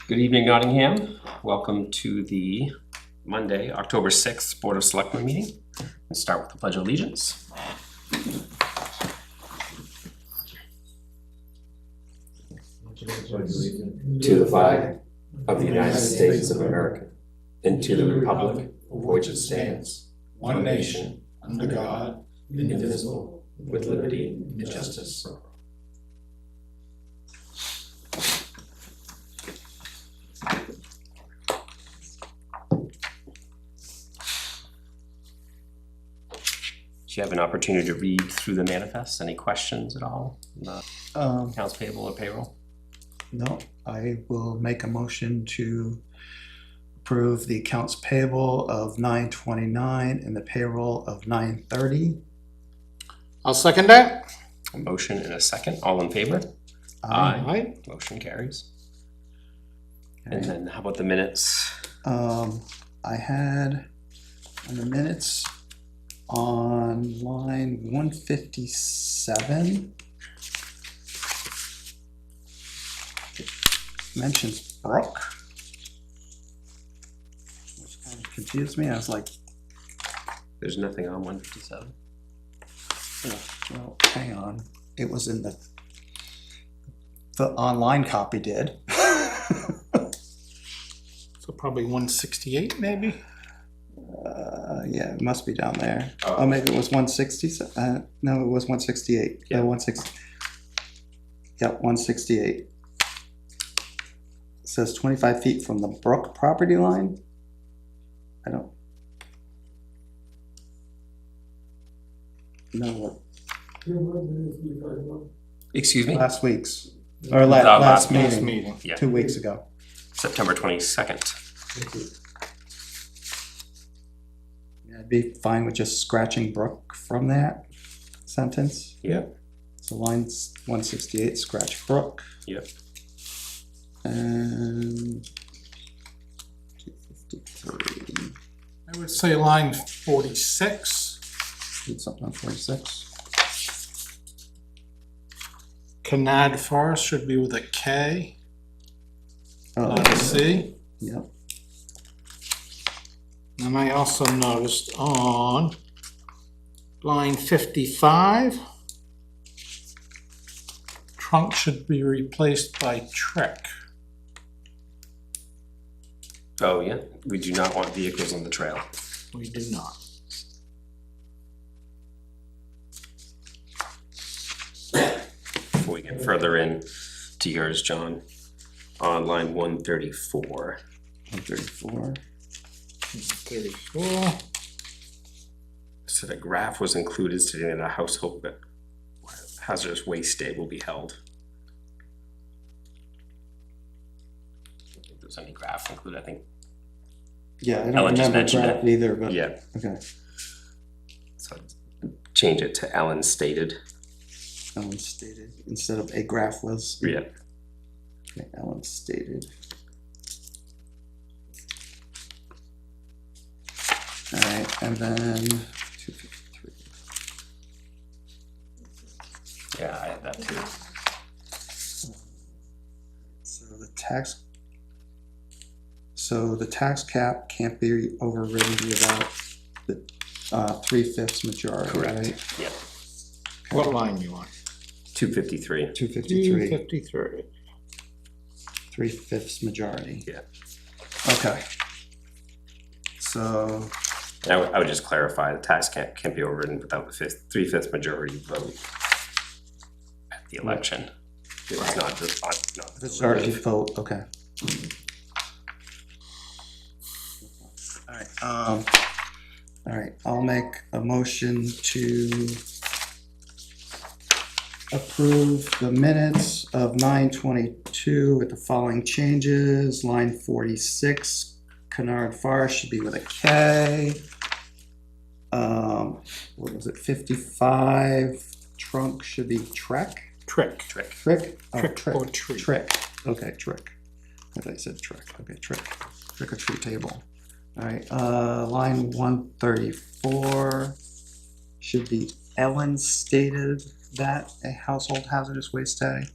Good evening, Nottingham. Welcome to the Monday, October 6th Board of Selectmen meeting. Let's start with the Pledge of Allegiance. To the flag of the United States of America and to the republic for which it stands, one nation, under God, indivisible, with liberty and justice. Do you have an opportunity to read through the manifest? Any questions at all? Accounts payable or payroll? No, I will make a motion to approve the accounts payable of 9/29 and the payroll of 9/30. I'll second that. A motion and a second. All in favor? Aye. Motion carries. And then how about the minutes? I had on the minutes on line 157. It mentions Brook, which kind of confused me. I was like, There's nothing on 157. well, hang on. It was in the online copy did. So probably 168 maybe? Yeah, it must be down there. Oh. Oh, maybe it was 160. No, it was 168. Yeah. 160. Yep, 168. It says 25 feet from the Brook property line. I don't know what Excuse me? last week's or last meeting, meeting. Yeah, 2 weeks ago. September 22nd. Yeah, I'd be fine with just scratching Brook from that sentence. Yeah. So lines 168, scratch Brook. Yep. And 253. I would say line 46. Did something on 46. Canad Forest should be with a K, Oh, not a C. Yep. And I also noticed on line 55, trunk should be replaced by Trek. Oh, yeah. We do not want vehicles on the trail. We do not. Before we get further in to yours, John, on line 134. 134. 34. So the graph was included stating that a household that hazardous waste day will be held. I don't think there's any graph included, I think. Yeah, I don't Ellen just remember mentioned graph it. either, but Yeah, okay. so change it to Ellen stated. Ellen stated instead of a graph was. Yeah. Okay, Ellen stated. All right, and then 253. Yeah, I had that too. So the tax cap can't be overridden without the 3/5 majority, Correct. right? Yeah. What line you on? 253. 253, 253. 3/5 majority. Yeah. Okay. So, And I would just clarify, the tax cap can't be overridden without the 3/5 majority vote at the election. It was not just not the majority vote. vote, okay. All right, I'll make a motion to approve the minutes of 9/22 with the following changes. Line 46, Canard Forest should be with a K. What was it, 55, trunk should be Trek? Trick. Trick. Trick? Oh, Trick or treat. Trick, okay, Trick. I thought you said Trick, okay, Trick. Trick or treat table. All right, line 134 should be Ellen stated that a household hazardous waste day.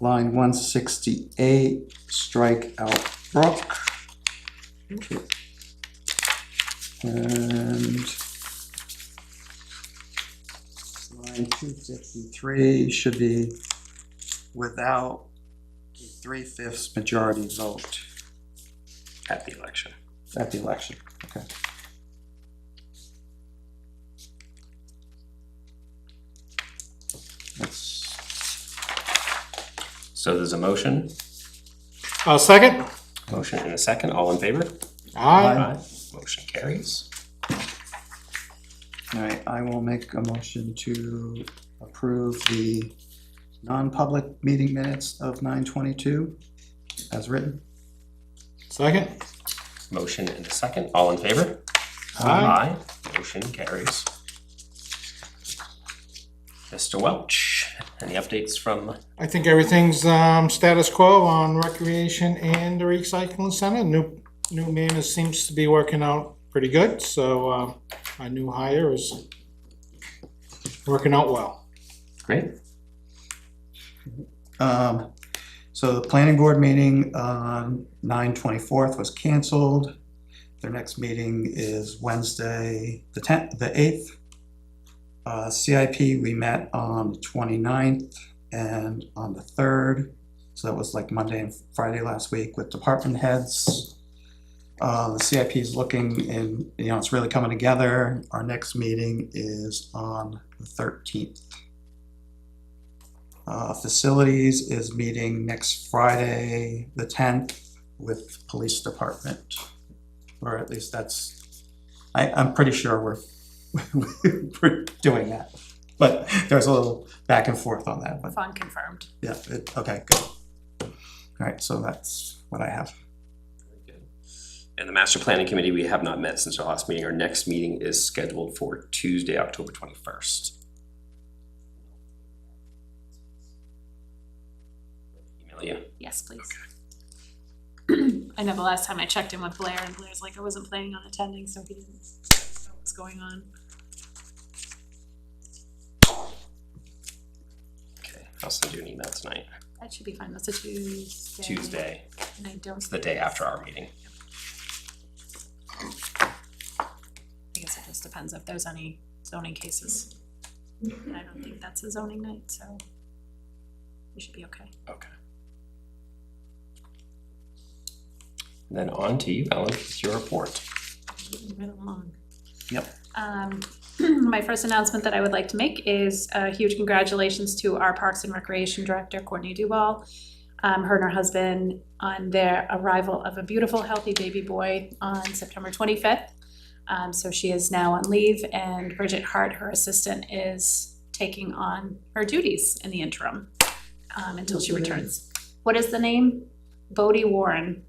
line 168, strike out Brook. And line 253 should be without a 3/5 majority vote At the election. at the election. Okay. That's, So there's a motion, I'll second. motion and a second, all in favor? Aye. Motion carries. all right, I will make a motion to approve the non-public meeting minutes of 9:22 as written. Second. Motion and a second, all in favor? Aye. Motion carries. Mr. Welch, any updates from, I think everything's status quo on recreation and the recycling center. New man seems to be working out pretty good, so my new hire is working out well. great? So the planning board meeting on 9/24 was canceled. Their next meeting is Wednesday, the 8th. CIP, we met on the 29th and on the 3rd. So that was like Monday and Friday last week with department heads. The CIP is looking and, it's really coming together. Our next meeting is on the 13th. Facilities is meeting next Friday, the 10th, with police department. Or at least I'm pretty sure we're doing that. But there's a little back and forth on that, but Fun confirmed. yeah, okay, good. All right, so that's what I have. And the master planning committee, we have not met since our last meeting. Our next meeting is scheduled for Tuesday, October 21st. Email you. Yes, please. I know the last time I checked in with Blair, and Blair's like, I wasn't planning on attending, so he didn't know what was going on. Okay, I'll send you an email tonight. That should be fine. That's a Tuesday. Tuesday, And I don't. it's the day after our meeting. I guess it just depends if there's any zoning cases. And I don't think that's a zoning night, so we should be okay. Okay. And then on to you, Ellen, with your report. Moving right along. Yep. My first announcement that I would like to make is a huge congratulations to our Parks and Recreation Director, Courtney Duval. Her and her husband on their arrival of a beautiful, healthy baby boy on September 25th. So she is now on leave, and Bridget Hart, her assistant, is taking on her duties in the interim until she returns. What is the name? Bodie Warren.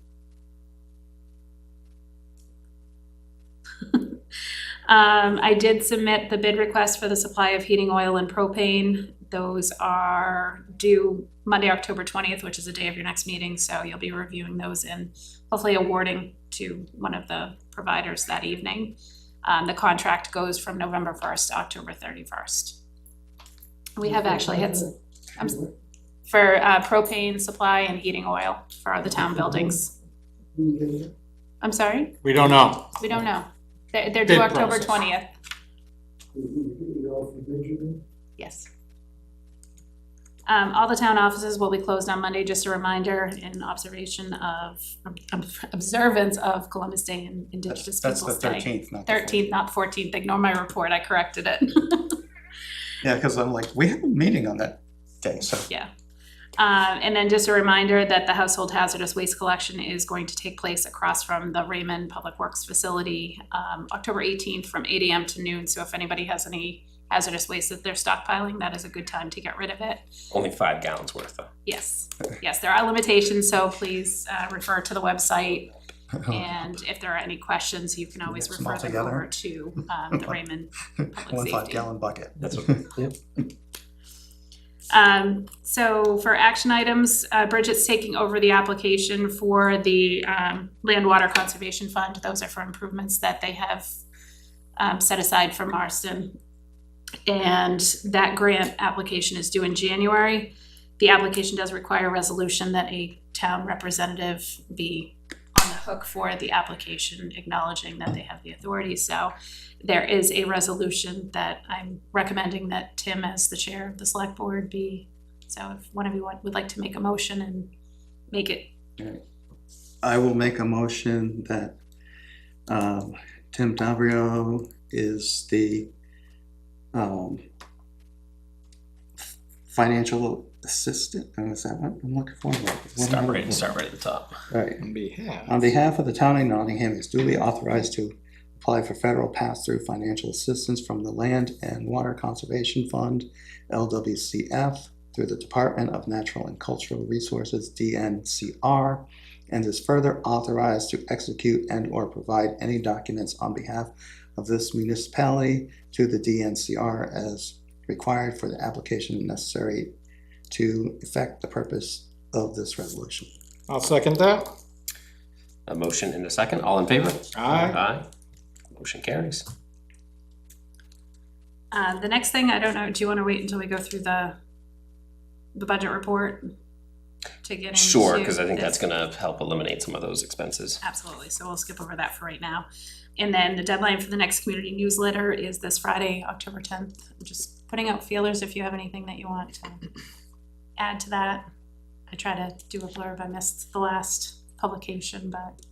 I did submit the bid request for the supply of heating oil and propane. Those are due Monday, October 20th, which is the day of your next meeting. So you'll be reviewing those and hopefully awarding to one of the providers that evening. The contract goes from November 1st to October 31st. We have actually had some, for propane supply and heating oil for the town buildings. I'm sorry? We don't know. We don't know. They're due Bid October process. 20th. Yes. All the town offices will be closed on Monday, just a reminder in observation of, observance of Columbus Day and Indigenous That's the Peoples Day. 13th, not the 13th, not 14th. Ignore my report, I corrected it. Yeah, because I'm like, we have a meeting on that day, so. Yeah. And then just a reminder that the household hazardous waste collection is going to take place across from the Raymond Public Works facility, October 18th from 8 a.m. to noon. So if anybody has any hazardous waste that they're stockpiling, that is a good time to get rid of it. Only 5 gallons worth though. Yes, yes, there are limitations, so please refer to the website. And if there are any questions, you can always Mix them all refer them together. over to the Raymond Public One Safety. 5-gallon bucket. That's okay. Yep. So for action items, Bridget's taking over the application for the Land Water Conservation Fund. Those are for improvements that they have set aside for Marston. And that grant application is due in January. the application does require a resolution that a town representative be on the hook for the application, acknowledging that they have the authority. So there is a resolution that I'm recommending that Tim, as the chair of the select board, be. So if one of you would like to make a motion and make it. I will make a motion that Tim Davrio is the financial assistant. Is that what I'm looking for? Start right at the top. Right. On On behalf of the town of Nottingham, is duly authorized to apply for federal pass-through financial assistance from the Land and Water Conservation Fund, LWCF, through the Department of Natural and Cultural Resources, DNCR, and is further authorized to execute and or provide any documents on behalf of this municipality to the DNCR as required for the application necessary to effect the purpose of this resolution. I'll second that. A motion and a second. All in favor? Aye. Aye. Motion carries. The next thing, I don't know, do you want to wait until we go through the budget report to get into? Sure, because I think that's this? gonna help eliminate some of those expenses. Absolutely, so we'll skip over that for right now. And then the deadline for the next community newsletter is this Friday, October 10th. I'm just putting out feelers if you have anything that you want to add to that. I try to do a blurb. I missed the last publication, but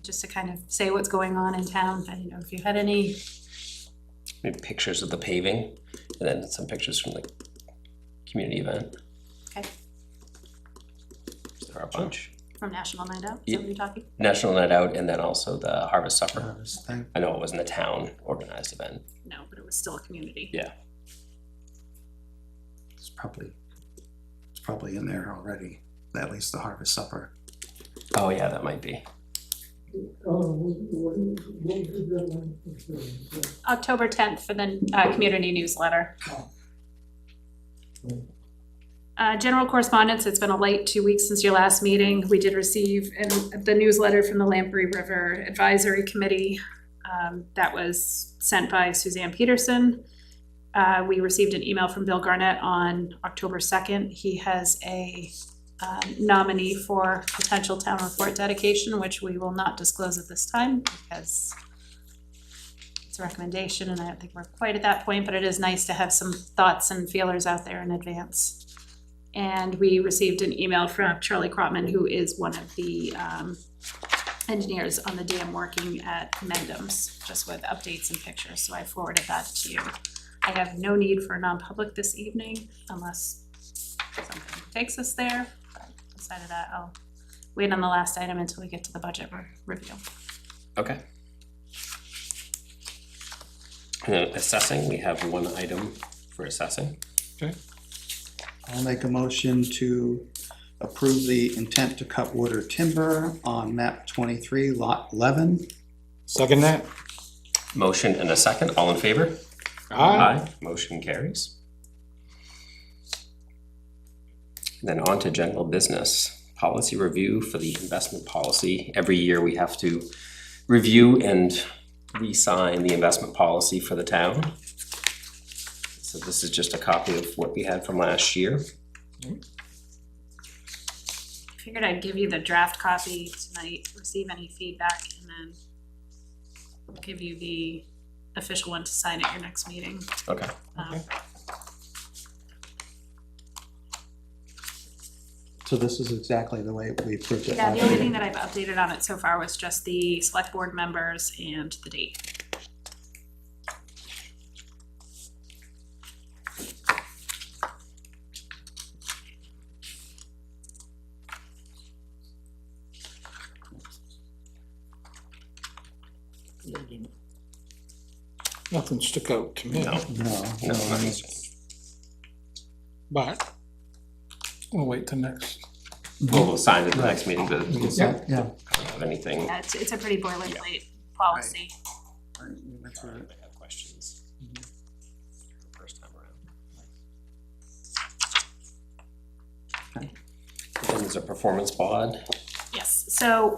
just to kind of say what's going on in town. I don't know if you had any. Maybe pictures of the paving, and then some pictures from the community event. Okay. There are a bunch. From National Night Out, is Yeah. that what you're talking? National Night Out, and then also the Harvest Supper. Thing. I know it wasn't a town organized event. No, but it was still a community. Yeah. It's probably in there already, at least the Harvest Supper. Oh yeah, that might be. October 10th for the community newsletter. General correspondence, it's been a light 2 weeks since your last meeting. We did receive the newsletter from the Lamprey River Advisory Committee that was sent by Suzanne Peterson. We received an email from Bill Garnett on October 2nd. He has a nominee for potential town report dedication, which we will not disclose at this time because it's a recommendation and I don't think we're quite at that point, but it is nice to have some thoughts and feelers out there in advance. And we received an email from Charlie Crotman, who is one of the engineers on the dam working at Mendham's, just with updates and pictures, so I forwarded that to you. I have no need for a non-public this evening unless something takes us there. But aside of that, I'll wait on the last item until we get to the budget review. Okay. And then assessing, we have one item for assessing. I'll make a motion to approve the intent to cut wood or timber on map 23, lot 11. Second that. Motion and a second. All in favor? Aye. Motion carries. Then on to general business. Policy review for the investment policy. Every year we have to review and re-sign the investment policy for the town. So this is just a copy of what we had from last year. Figured I'd give you the draft copy tonight, receive any feedback, and then I'll give you the official one to sign at your next meeting. Okay. So this is exactly the way we approved it Yeah, last the only year. thing that I've updated on it so far was just the select board members and the date. Nothing stuck out to me, No, No, nothing's changed. but we'll wait till next. We'll sign it at the next meeting, but we yeah. don't have anything. Yeah, it's a pretty boilerplate policy. That's right. I have questions. The first time around. Okay. Then there's a performance bond. Yes, so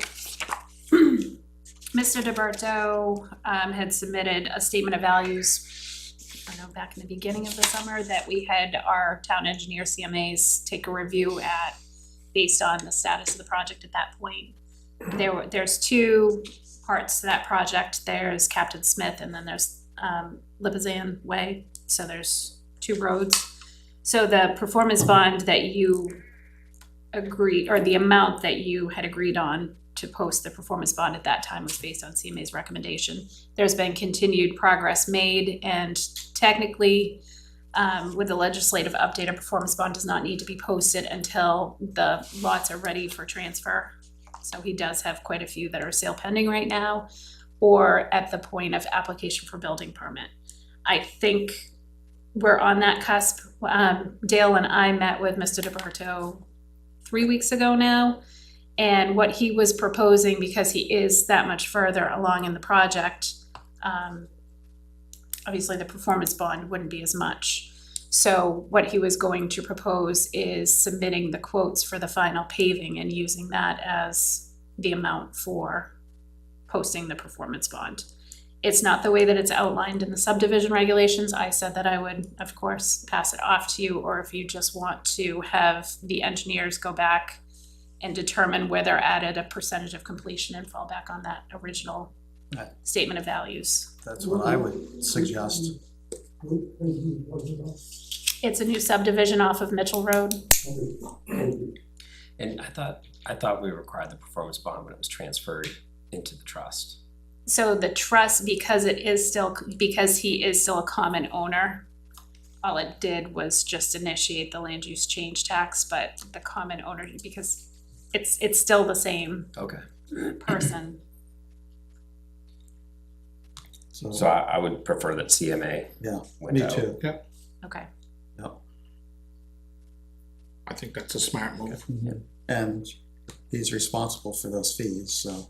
Mr. DeBerto had submitted a statement of values, I don't know, back in the beginning of the summer, that we had our town engineer CMAs take a review based on the status of the project at that point. There's two parts to that project. There's Captain Smith and then there's Lipizan Way. So there's two roads. So the performance bond that you agreed, or the amount that you had agreed on to post the performance bond at that time was based on CMA's recommendation. There's been continued progress made, and technically, with the legislative update, a performance bond does not need to be posted until the lots are ready for transfer. So he does have quite a few that are sale pending right now, or at the point of application for building permit. I think we're on that cusp. Dale and I met with Mr. DeBerto 3 weeks ago now, and what he was proposing, because he is that much further along in the project, obviously the performance bond wouldn't be as much. So what he was going to propose is submitting the quotes for the final paving and using that as the amount for posting the performance bond. It's not the way that it's outlined in the subdivision regulations. I said that I would, of course, pass it off to you, or if you just want to have the engineers go back and determine where they're at a percentage of completion and fall back on that original statement of values. That's what I would suggest. It's a new subdivision off of Mitchell Road. And I thought we required the performance bond when it was transferred into the trust. So the trust, because he is still a common owner, all it did was just initiate the land use change tax, but the common owner, because it's still the same Okay. person. So I would prefer that CMA. Yeah, went me out. too. Okay. I think that's a smart move. And he's responsible for those fees, so.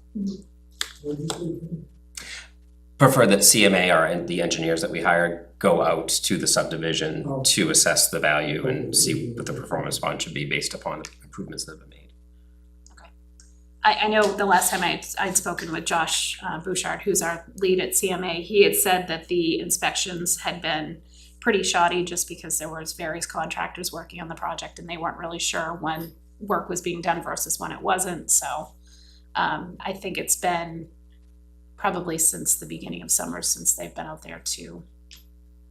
Prefer that CMA or the engineers that we hire go out to the subdivision to assess the value and see what the performance bond should be based upon the improvements that have been made. Okay. I know the last time I'd spoken with Josh Bouchard, who's our lead at CMA, he had said that the inspections had been pretty shoddy just because there was various contractors working on the project and they weren't really sure when work was being done versus when it wasn't. So I think it's been probably since the beginning of summer since they've been out there to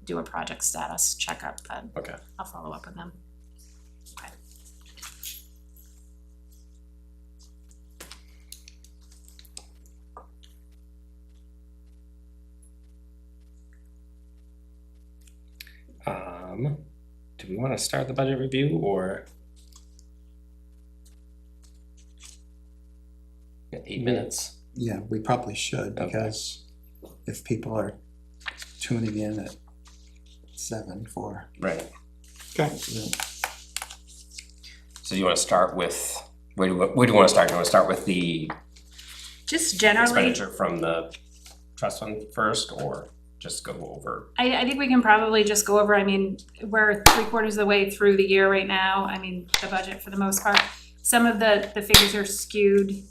do a project status checkup, but Okay. I'll follow up with them. Okay. Do we want to start the budget review or? 8 minutes. Yeah, we probably should, because if people are tuning in at 7 for. Right. Okay. So you want to start with, where do you want to start? Do you want to start with the Just generally, expenditure from the trust fund first, or just go over? I think we can probably just go over, I mean, we're 3/4 of the way through the year right now. I mean, the budget for the most part. Some of the figures are skewed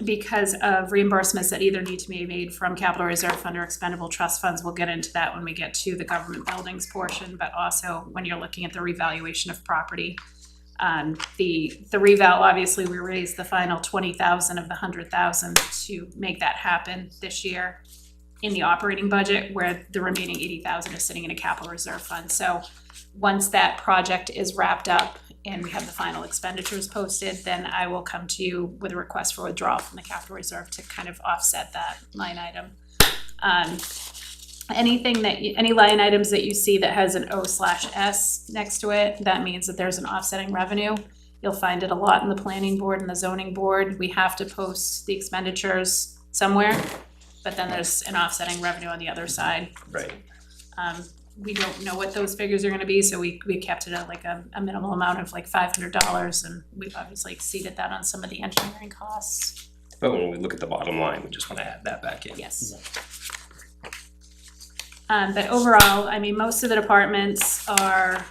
because of reimbursements that either need to be made from capital reserve fund or expendable trust funds. We'll get into that when we get to the government buildings portion, but also when you're looking at the revaluation of property. The reval, obviously we raised the final 20,000 of the 100,000 to make that happen this year in the operating budget, where the remaining 80,000 is sitting in a capital reserve fund. So once that project is wrapped up and we have the final expenditures posted, then I will come to you with a request for withdrawal from the capital reserve to kind of offset that line item. Any line items that you see that has an O/S next to it, that means that there's an offsetting revenue. You'll find it a lot in the planning board and the zoning board. We have to post the expenditures somewhere, but then there's an offsetting revenue on the other side. Right. We don't know what those figures are gonna be, so we kept it at like a minimal amount of like $500, and we've obviously exceeded that on some of the engineering costs. But when we look at the bottom line, we just want to add that back in. Yes. But overall, I mean, most of the departments are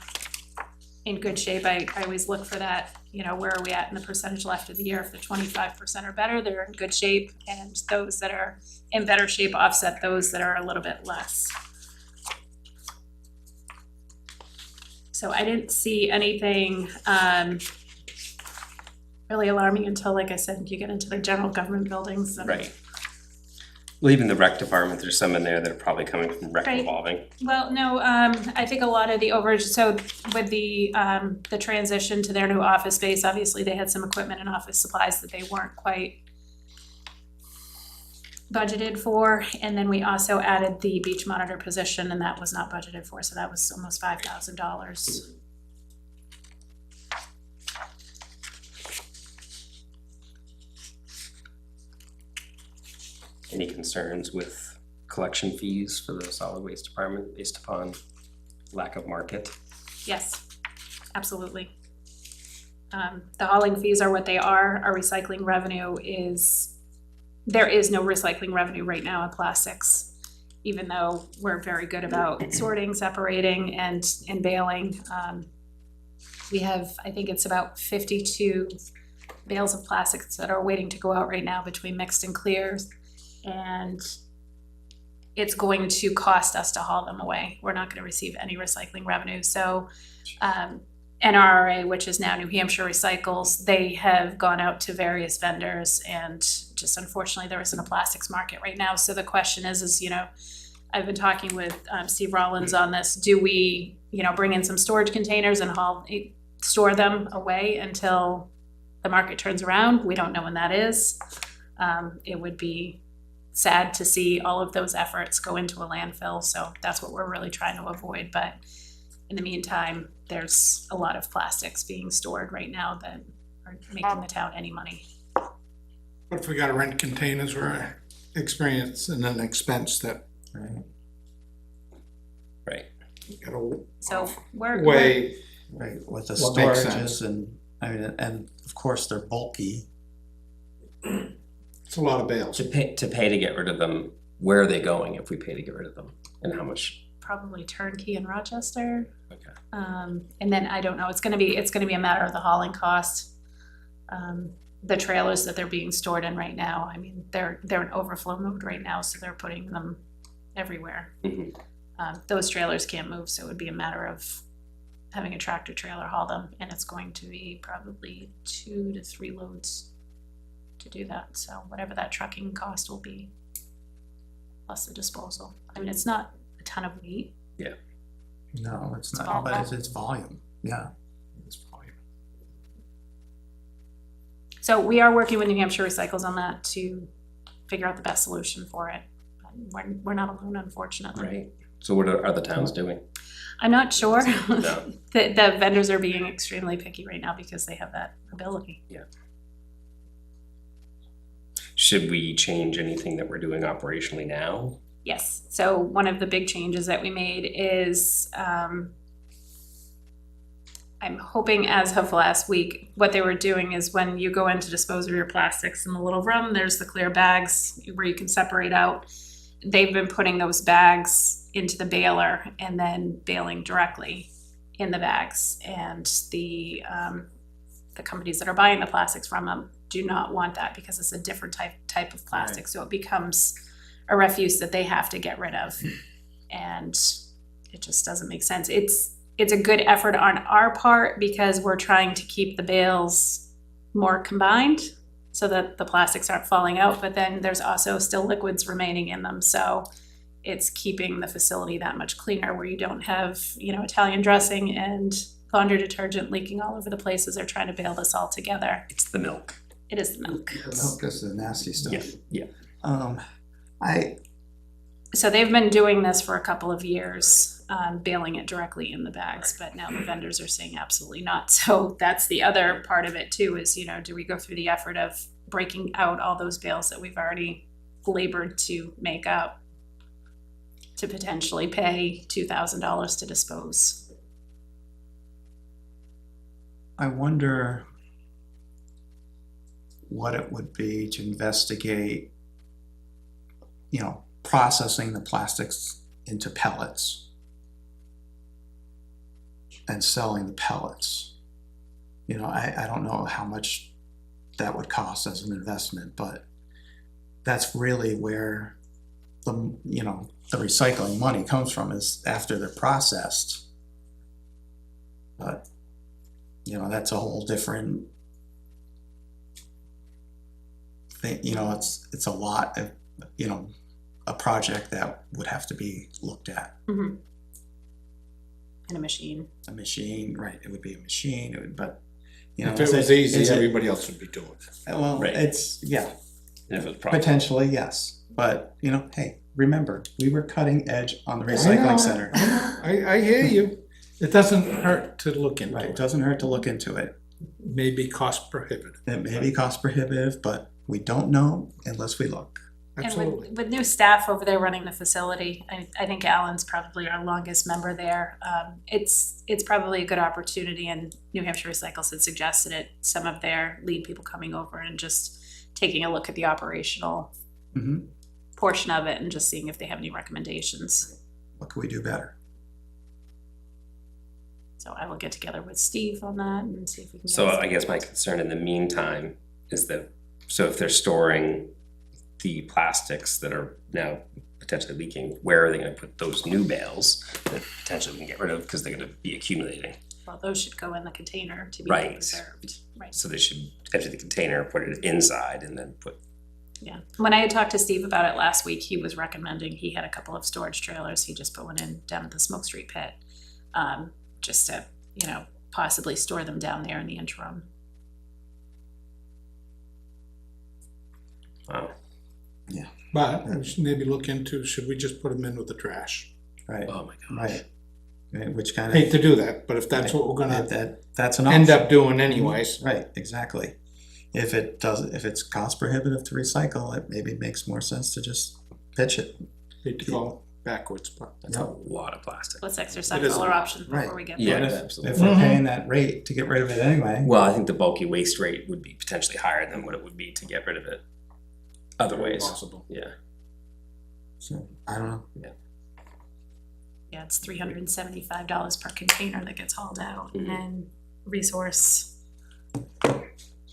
in good shape. I always look for that, you know, where are we at in the percentage left of the year? If the 25% or better, they're in good shape, and those that are in better shape offset those that are a little bit less. So I didn't see anything, really alarming until, like I said, you get into the general government buildings. And- Right. Well, even the rec department, there's some in there that are probably coming from rec Right. revolving. Well, no, I think a lot of the overage, so with the transition to their new office space, obviously they had some equipment and office supplies that they weren't quite budgeted for, and then we also added the beach monitor position, and that was not budgeted for, so that was almost $5,000. Any concerns with collection fees for the solid waste department based upon lack of market? Yes, absolutely. The hauling fees are what they are. Our recycling revenue is, there is no recycling revenue right now in plastics, even though we're very good about sorting, separating, and baling. We have, I think it's about 52 bales of plastics that are waiting to go out right now between mixed and clears. And it's going to cost us to haul them away. We're not gonna receive any recycling revenue. So NRA, which is now New Hampshire Recycles, they have gone out to various vendors, and just unfortunately there isn't a plastics market right now. So the question is, you know, I've been talking with Steve Rollins on this. Do we, you know, bring in some storage containers and store them away until the market turns around? We don't know when that is. It would be sad to see all of those efforts go into a landfill, so that's what we're really trying to avoid. But in the meantime, there's a lot of plastics being stored right now that are making the town any money. What if we gotta rent containers for an experience and an expense that Right. you gotta So we're Right, with the What makes storages and, I mean, and of course they're bulky. it's a lot of bales. To pay to get rid of them, where are they going if we pay to get rid of them? And how much? probably turnkey in Rochester. Okay. And then I don't know, it's gonna be a matter of the hauling cost. The trailers that they're being stored in right now, I mean, they're in overflow mode right now, so they're putting them everywhere. Mhm. Those trailers can't move, so it would be a matter of having a tractor trailer haul them, and it's going to be probably 2 to 3 loads to do that. So whatever that trucking cost will be, plus the disposal. I mean, it's not a ton of weight. No, it's It's not, but volume. it's volume, yeah. It's volume. So we are working with New Hampshire Recycles on that to figure out the best solution for it. We're not alone, unfortunately. Right. So what are other towns doing? I'm not sure. No. The vendors are being extremely picky right now because they have that ability. Should we change anything that we're doing operationally now? Yes, so one of the big changes that we made is, I'm hoping as of last week, what they were doing is when you go in to dispose of your plastics in the little room, there's the clear bags where you can separate out. They've been putting those bags into the baler and then baling directly in the bags. And the companies that are buying the plastics from them do not want that because it's a different type of plastic. So it becomes a refuse that they have to get rid of. And it just doesn't make sense. It's a good effort on our part because we're trying to keep the bales more combined so that the plastics aren't falling out, but then there's also still liquids remaining in them. So it's keeping the facility that much cleaner where you don't have, you know, Italian dressing and laundry detergent leaking all over the place as they're trying to bale this all together. It's the milk. It is the milk. The milk is the nasty stuff. Yeah. So they've been doing this for a couple of years, baling it directly in the bags, but now the vendors are saying absolutely not. So that's the other part of it too, is, you know, do we go through the effort of breaking out all those bales that we've already labored to make up to potentially pay $2,000 to dispose? I wonder what it would be to investigate, you know, processing the plastics into pellets and selling the pellets. You know, I don't know how much that would cost as an investment, but that's really where the, you know, the recycling money comes from, is after they're processed. But, you know, that's a whole different thing, you know, it's a lot of, you know, a project that would have to be looked at. In a machine. A machine, right, it would be a machine, it would, but, you know. If it was easy, everybody else would be doing it. Well, Right. it's, yeah, And if it was profitable. potentially, yes, but, you know, hey, remember, we were cutting edge on the I know. recycling center. I hear you. It doesn't hurt to look into Right, it it. doesn't hurt to look into it. Maybe cost prohibitive. It may be cost prohibitive, but we don't know unless we look. And Absolutely. with new staff over there running the facility, I think Alan's probably our longest member there. It's probably a good opportunity, and New Hampshire Recycles had suggested it, some of their lead people coming over and just taking a look at the operational Mhm. portion of it and just seeing if they have any recommendations. What can we do better? So I will get together with Steve on that and see if we can. So get I guess my concern in the meantime is that, so if they're storing the plastics that are now potentially leaking, where are they gonna put those new bales that potentially we can get rid of because they're gonna be accumulating? well, those should go in the container to be Right. reserved. Right. So they should empty the container, put it inside, and then put, Yeah, when I had talked to Steve about it last week, he was recommending, he had a couple of storage trailers, he just put one in down at the Smoke Street pit. Just to, you know, possibly store them down there in the interim. wow. But we should maybe look into, should we just put them in with the trash? Right, Oh my gosh. right. Right, which kind Hate of, to do that, but if that's what we're gonna that's an end option. up doing anyways. Right, exactly. If it's cost prohibitive to recycle, it maybe makes more sense to just pitch it. Hate to go backwards, but. That's a lot of plastic. Let's exercise It is- all our options before right. we get Yeah, there. But absolutely. If we're Mhm. paying that rate to get rid of it anyway. Well, I think the bulky waste rate would be potentially higher than what it would be to get rid of it other ways. Possible. Yeah. So, I don't know. Yeah, it's $375 per container that gets hauled out, Mhm. and resource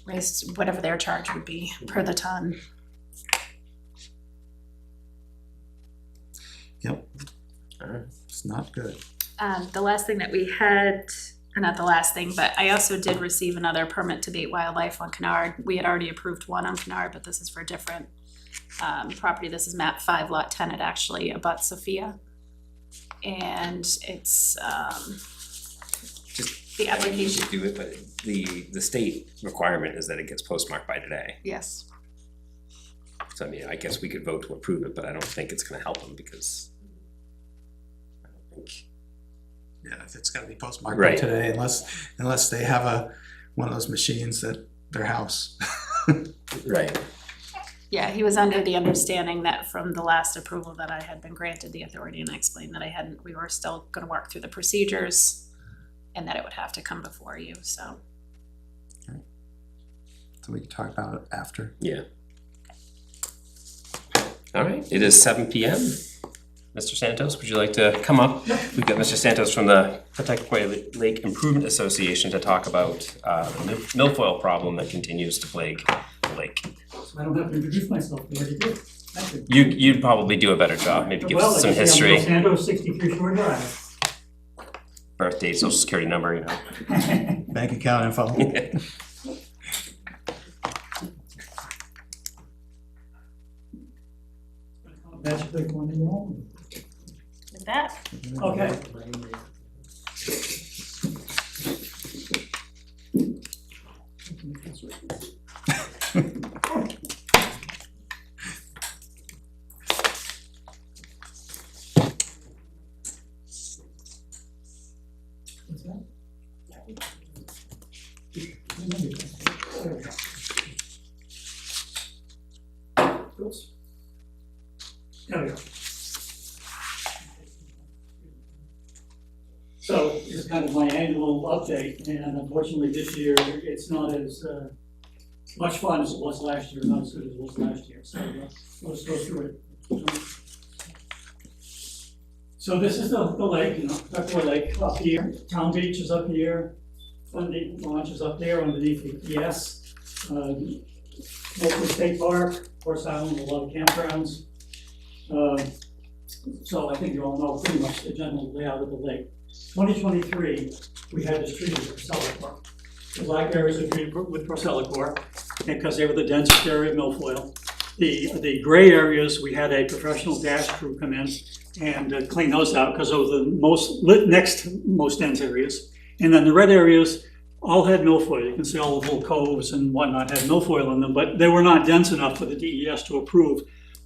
waste, whatever their charge would be per the ton. Yep, Alright. it's not good. The last thing that we had, or not the last thing, but I also did receive another permit to bait wildlife on Kennard. We had already approved one on Kennard, but this is for a different property. This is map 5 lot 10. It actually abuts Sophia. And it's, Just, the I think you application, should do it, but the state requirement is that it gets postmarked by today. yes. So I mean, I guess we could vote to approve it, but I don't think it's gonna help them because I don't think. Yeah, if it's gotta be postmarked Right. today, unless they have one of those machines at their house. Right. Yeah, he was under the understanding that from the last approval that I had been granted the authority, and I explained that I hadn't, we were still gonna work through the procedures and that it would have to come before you, so. So we can talk about it after. Yeah. All right, it is 7 PM. Mr. Santos, would you like to come up? We've got Mr. Santos from the Pawtucket Lake Improvement Association to talk about the milfoil problem that continues to plague the lake. I don't have to introduce myself, I already did. Thank you. You'd probably do a better job, maybe give Well, us some like I say, I'm Bill history, Santos, 63 Shore Drive. birth date, social security number, you know. Bank account info. Magically going in there. With that, Okay. What's that? Oops. There we go. So this is kind of my annual update, and unfortunately this year, it's not as much fun as it was last year, not as good as it was last year, so let's go through it. So this is the lake, Pawtucket Lake up here, Town Beach is up here, Fundy Launch is up there underneath the ES. Local State Park, Horse Island, a lot of campgrounds. So I think you all know pretty much the general layout of the lake. 2023, we had this treated with Procelicor. The black areas are treated with Procelicor because they were the densest area of milfoil. The gray areas, we had a professional dash crew come in and clean those out because those were the next most dense areas. And then the red areas all had milfoil. You can see all the little coves and whatnot had milfoil in them, but they were not dense enough for the DES to approve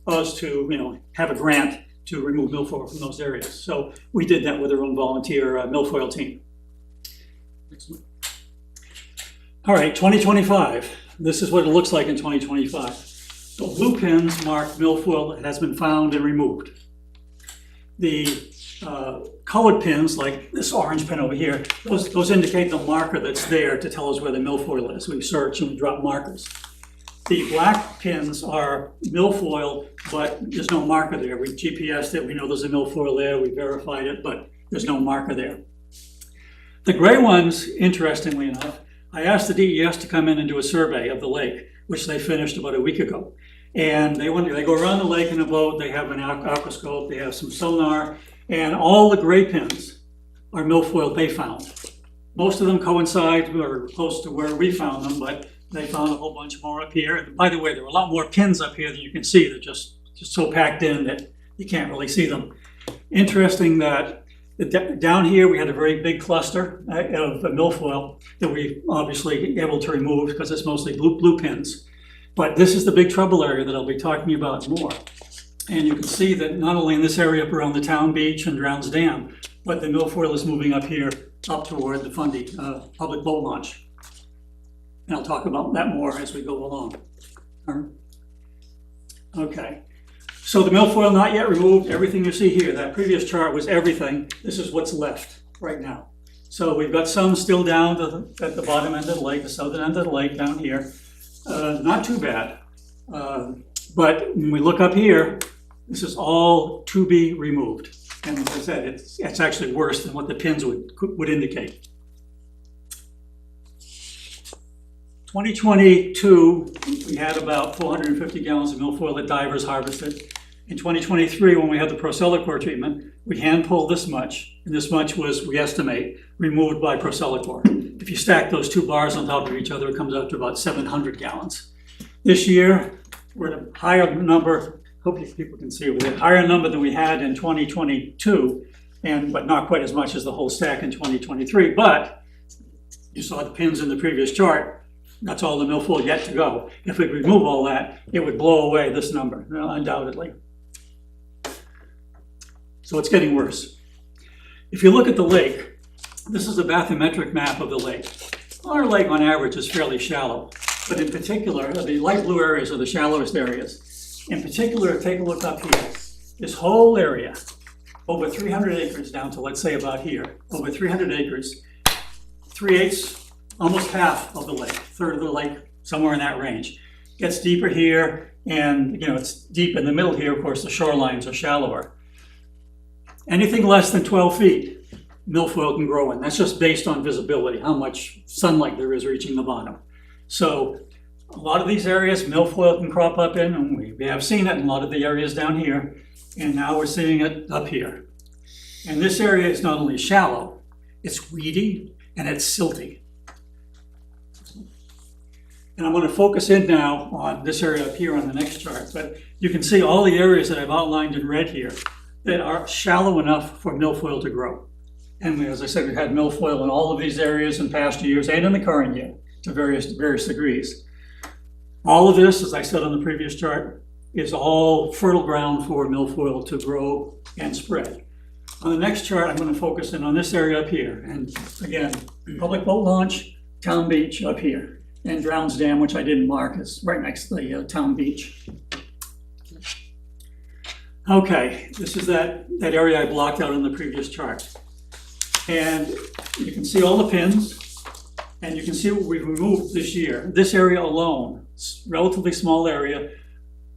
us to, have a grant to remove milfoil from those areas. So we did that with our own volunteer milfoil team. All right, 2025. This is what it looks like in 2025. The blue pins mark milfoil that has been found and removed. The colored pins, like this orange pin over here, those indicate the marker that's there to tell us where the milfoil is. We search and we drop markers. The black pins are milfoil, but there's no marker there. We GPSed it, we know there's a milfoil there, we verified it, but there's no marker there. The gray ones, interestingly enough, I asked the DES to come in and do a survey of the lake, which they finished about a week ago. And they go around the lake in a boat, they have an aquascope, they have some sonar, and all the gray pins are milfoil they found. Most of them coincide or close to where we found them, but they found a whole bunch more up here. And by the way, there were a lot more pins up here than you can see. They're just so packed in that you can't really see them. Interesting that down here we had a very big cluster of milfoil that we obviously able to remove because it's mostly blue pins. But this is the big trouble area that I'll be talking about more. And you can see that not only in this area up around the town beach and Drowns Dam, but the milfoil is moving up here, up toward the Fundy public boat launch. And I'll talk about that more as we go along. All right. Okay, so the milfoil not yet removed, everything you see here, that previous chart was everything. This is what's left right now. So we've got some still down at the bottom end of the lake, the southern end of the lake down here. Not too bad. But when we look up here, this is all to be removed. And as I said, it's actually worse than what the pins would indicate. 2022, we had about 450 gallons of milfoil that divers harvested. In 2023, when we had the Procelicor treatment, we hand pulled this much, and this much was, we estimate, removed by Procelicor. If you stack those two bars on top of each other, it comes out to about 700 gallons. This year, we're at a higher number, hope you people can see, we're at a higher number than we had in 2022, but not quite as much as the whole stack in 2023. But you saw the pins in the previous chart. That's all the milfoil yet to go. If we remove all that, it would blow away this number, undoubtedly. So it's getting worse. If you look at the lake, this is a bathymetric map of the lake. Our lake on average is fairly shallow, but in particular, the light blue areas are the shallowest areas. In particular, take a look up here. This whole area, over 300 acres down to, let's say, about here, over 300 acres, 3/8, almost half of the lake, third of the lake, somewhere in that range. Gets deeper here, and it's deep in the middle here. Of course, the shorelines are shallower. Anything less than 12 feet, milfoil can grow in. That's just based on visibility, how much sunlight there is reaching the bottom. So a lot of these areas, milfoil can crop up in, and we have seen it in a lot of the areas down here, and now we're seeing it up here. And this area is not only shallow, it's weedy and it's silty. And I'm going to focus in now on this area up here on the next chart, but you can see all the areas that I've outlined in red here that are shallow enough for milfoil to grow. And as I said, we've had milfoil in all of these areas in past years and in the current year to various degrees. All of this, as I said on the previous chart, is all fertile ground for milfoil to grow and spread. On the next chart, I'm going to focus in on this area up here. And again, public boat launch, town beach up here. And Drowns Dam, which I didn't mark, is right next to the town beach. Okay, this is that area I blocked out on the previous chart. And you can see all the pins, and you can see what we've removed this year. This area alone, relatively small area,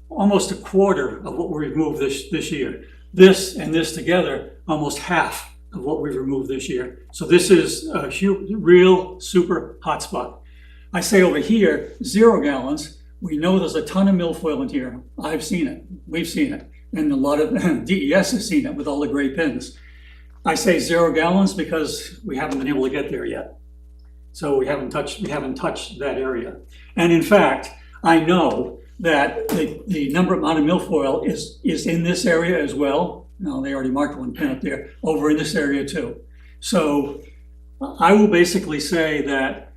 almost a quarter of what we removed this year. This and this together, almost half of what we've removed this year. So this is a real super hotspot. I say over here, 0 gallons. We know there's a ton of milfoil in here. I've seen it. We've seen it. And a lot of DES has seen it with all the gray pins. I say 0 gallons because we haven't been able to get there yet. So we haven't touched that area. And in fact, I know that the amount of milfoil is in this area as well. No, they already marked one pin up there, over in this area too. So I will basically say that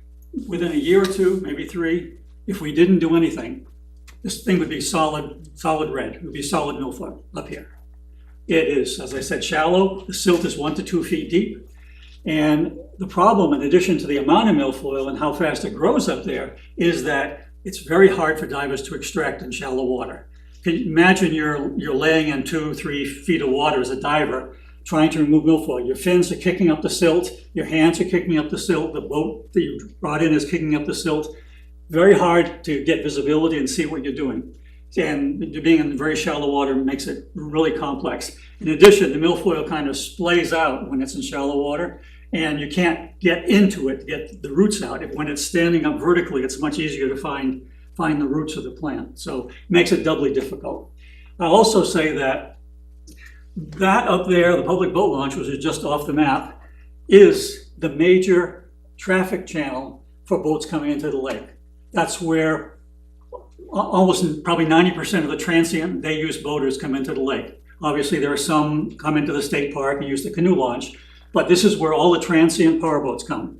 within a year or two, maybe 3, if we didn't do anything, this thing would be solid red. It would be solid milfoil up here. It is, as I said, shallow. The silt is 1 to 2 feet deep. And the problem, in addition to the amount of milfoil and how fast it grows up there, is that it's very hard for divers to extract in shallow water. Can you imagine you're laying in 2-3 feet of water as a diver, trying to remove milfoil. Your fins are kicking up the silt, your hands are kicking up the silt, the boat that you brought in is kicking up the silt. Very hard to get visibility and see what you're doing. And being in very shallow water makes it really complex. In addition, the milfoil kind of splays out when it's in shallow water, and you can't get into it, get the roots out. When it's standing up vertically, it's much easier to find the roots of the plant. So it makes it doubly difficult. I'll also say that up there, the public boat launch, which is just off the map, is the major traffic channel for boats coming into the lake. That's where almost probably 90% of the transient day use boaters come into the lake. Obviously, there are some come into the state park and use the canoe launch, but this is where all the transient powerboats come.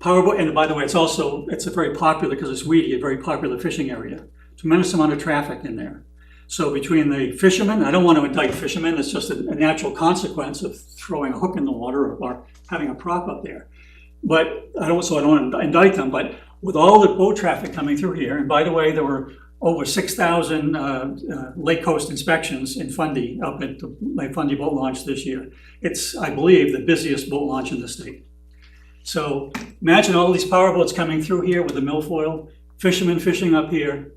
Powerboat, and by the way, it's a very popular, because it's weedy, a very popular fishing area. Tremendous amount of traffic in there. So between the fishermen, I don't want to indict fishermen, it's just a natural consequence of throwing a hook in the water or having a prop up there. But I don't want to indict them, but with all the boat traffic coming through here, and by the way, there were over 6,000 Lake Coast inspections in Fundy up at the Lake Fundy boat launch this year. It's, I believe, the busiest boat launch in the state. So imagine all these power boats coming through here with the milfoil, fishermen fishing up here.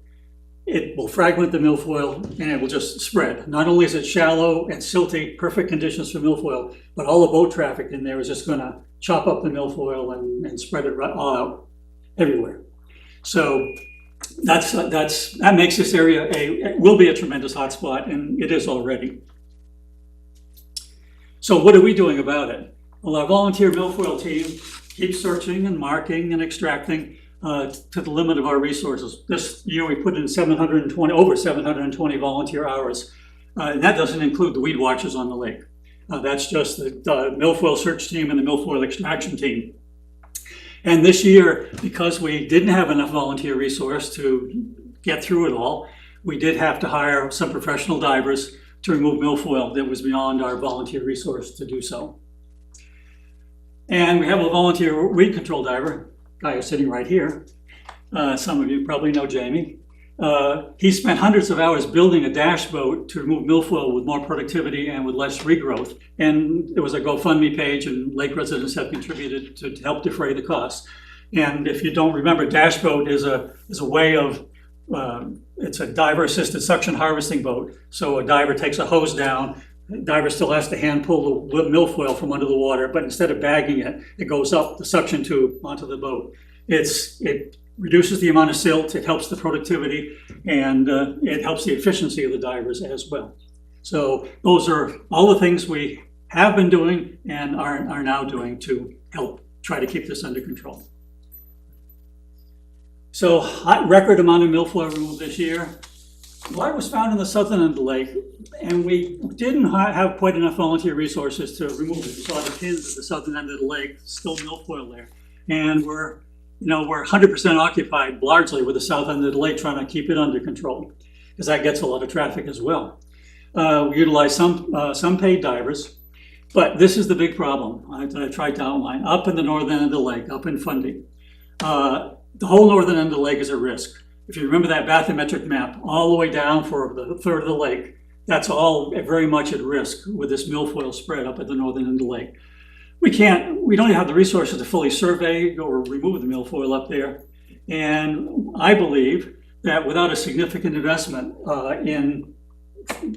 It will fragment the milfoil and it will just spread. Not only is it shallow and silty, perfect conditions for milfoil, but all the boat traffic in there is just going to chop up the milfoil and spread it all out everywhere. So that makes this area it will be a tremendous hotspot, and it is already. So what are we doing about it? Well, our volunteer milfoil team keeps searching and marking and extracting to the limit of our resources. This year we put in over 720 volunteer hours, and that doesn't include the weed watchers on the lake. That's just the milfoil search team and the milfoil extraction team. And this year, because we didn't have enough volunteer resource to get through it all, we did have to hire some professional divers to remove milfoil that was beyond our volunteer resource to do so. And we have a volunteer weed control diver, guy who's sitting right here. Some of you probably know Jamie. He spent hundreds of hours building a dash boat to remove milfoil with more productivity and with less regrowth. And there was a GoFundMe page, and lake residents have contributed to help defray the costs. And if you don't remember, dash boat is a way of, it's a diver-assisted suction harvesting boat. So a diver takes a hose down, the diver still has to hand pull the milfoil from under the water, but instead of bagging it, it goes up the suction tube onto the boat. It reduces the amount of silt, it helps the productivity, and it helps the efficiency of the divers as well. So those are all the things we have been doing and are now doing to help try to keep this under control. So record amount of milfoil removed this year. Water was found in the southern end of the lake, and we didn't have quite enough volunteer resources to remove it. We saw the pins at the southern end of the lake, still milfoil there. And we're 100% occupied largely with the south end of the lake, trying to keep it under control, because that gets a lot of traffic as well. We utilize some paid divers, but this is the big problem I tried to outline. Up in the northern end of the lake, up in Fundy, the whole northern end of the lake is at risk. If you remember that bathymetric map, all the way down for the third of the lake, that's all very much at risk with this milfoil spread up at the northern end of the lake. We don't have the resources to fully survey or remove the milfoil up there. And I believe that without a significant investment in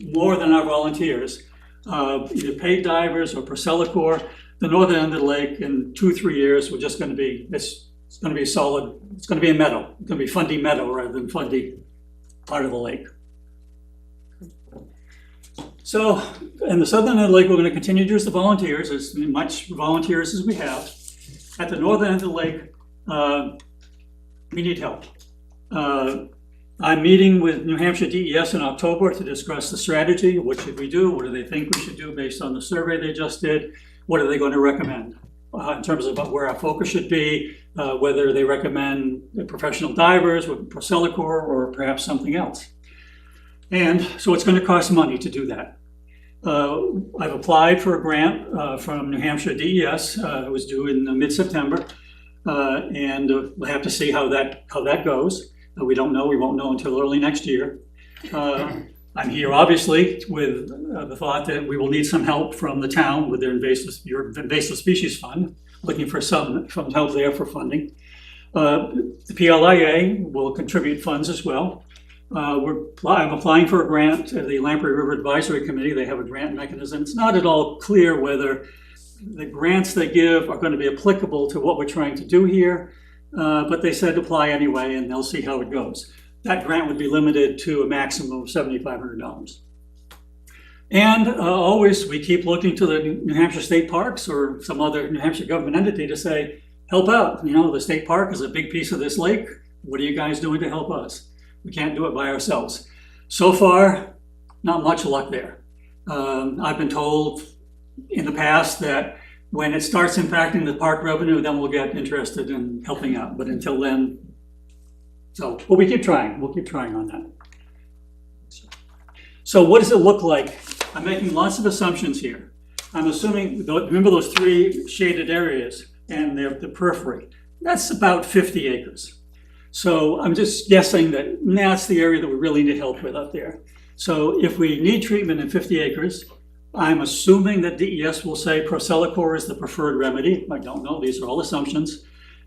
more than our volunteers, either paid divers or Procellacor, the northern end of the lake in 2-3 years, we're just going to be, it's going to be solid, it's going to be a meadow. It's going to be Fundy Meadow rather than Fundy part of the lake. So, in the southern end of the lake, we're gonna continue to use the volunteers, as much volunteers as we have. At the northern end of the lake, we need help. I'm meeting with New Hampshire DES in October to discuss the strategy. What should we do? What do they think we should do based on the survey they just did? What are they going to recommend in terms of where our focus should be, whether they recommend professional divers with Procelicor or perhaps something else. And so it's going to cost money to do that. I've applied for a grant from New Hampshire DES. It was due in mid-September, and we'll have to see how that goes. We don't know. We won't know until early next year. I'm here, obviously, with the thought that we will need some help from the town with their invasive species fund, looking for some help there for funding. The PLIA will contribute funds as well. I'm applying for a grant at the Lamprey River Advisory Committee. They have a grant mechanism. It's not at all clear whether the grants they give are going to be applicable to what we're trying to do here, but they said apply anyway, and they'll see how it goes. That grant would be limited to a maximum of $7,500. And always, we keep looking to the New Hampshire State Parks or some other New Hampshire government entity to say, help out. You know, the state park is a big piece of this lake. What are you guys doing to help us? We can't do it by ourselves. So far, not much luck there. I've been told in the past that when it starts impacting the park revenue, then we'll get interested in helping out. But until then, but we keep trying. We'll keep trying on that. So what does it look like? I'm making lots of assumptions here. I'm assuming, remember those 3 shaded areas and the periphery? That's about 50 acres. So I'm just guessing that that's the area that we really need help with up there. So if we need treatment in 50 acres, I'm assuming that DES will say Procelicor is the preferred remedy. I don't know, these are all assumptions.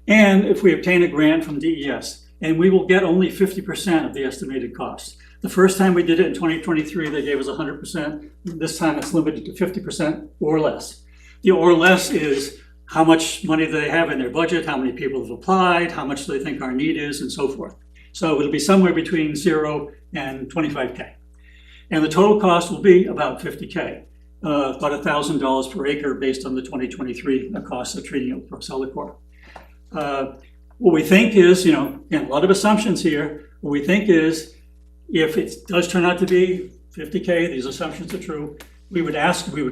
And if we obtain a grant from DES, and we will get only 50% of the estimated cost. The first time we did it in 2023, they gave us 100%. This time it's limited to 50% or less. The or less is how much money do they have in their budget, how many people have applied, how much do they think our need is, and so forth. So it'll be somewhere between 0 and 25K. And the total cost will be about 50K, about $1,000 per acre based on the 2023 cost of treating it with Procelicor. What we think is, again, a lot of assumptions here. What we think is, if it does turn out to be 50K, these assumptions are true, we would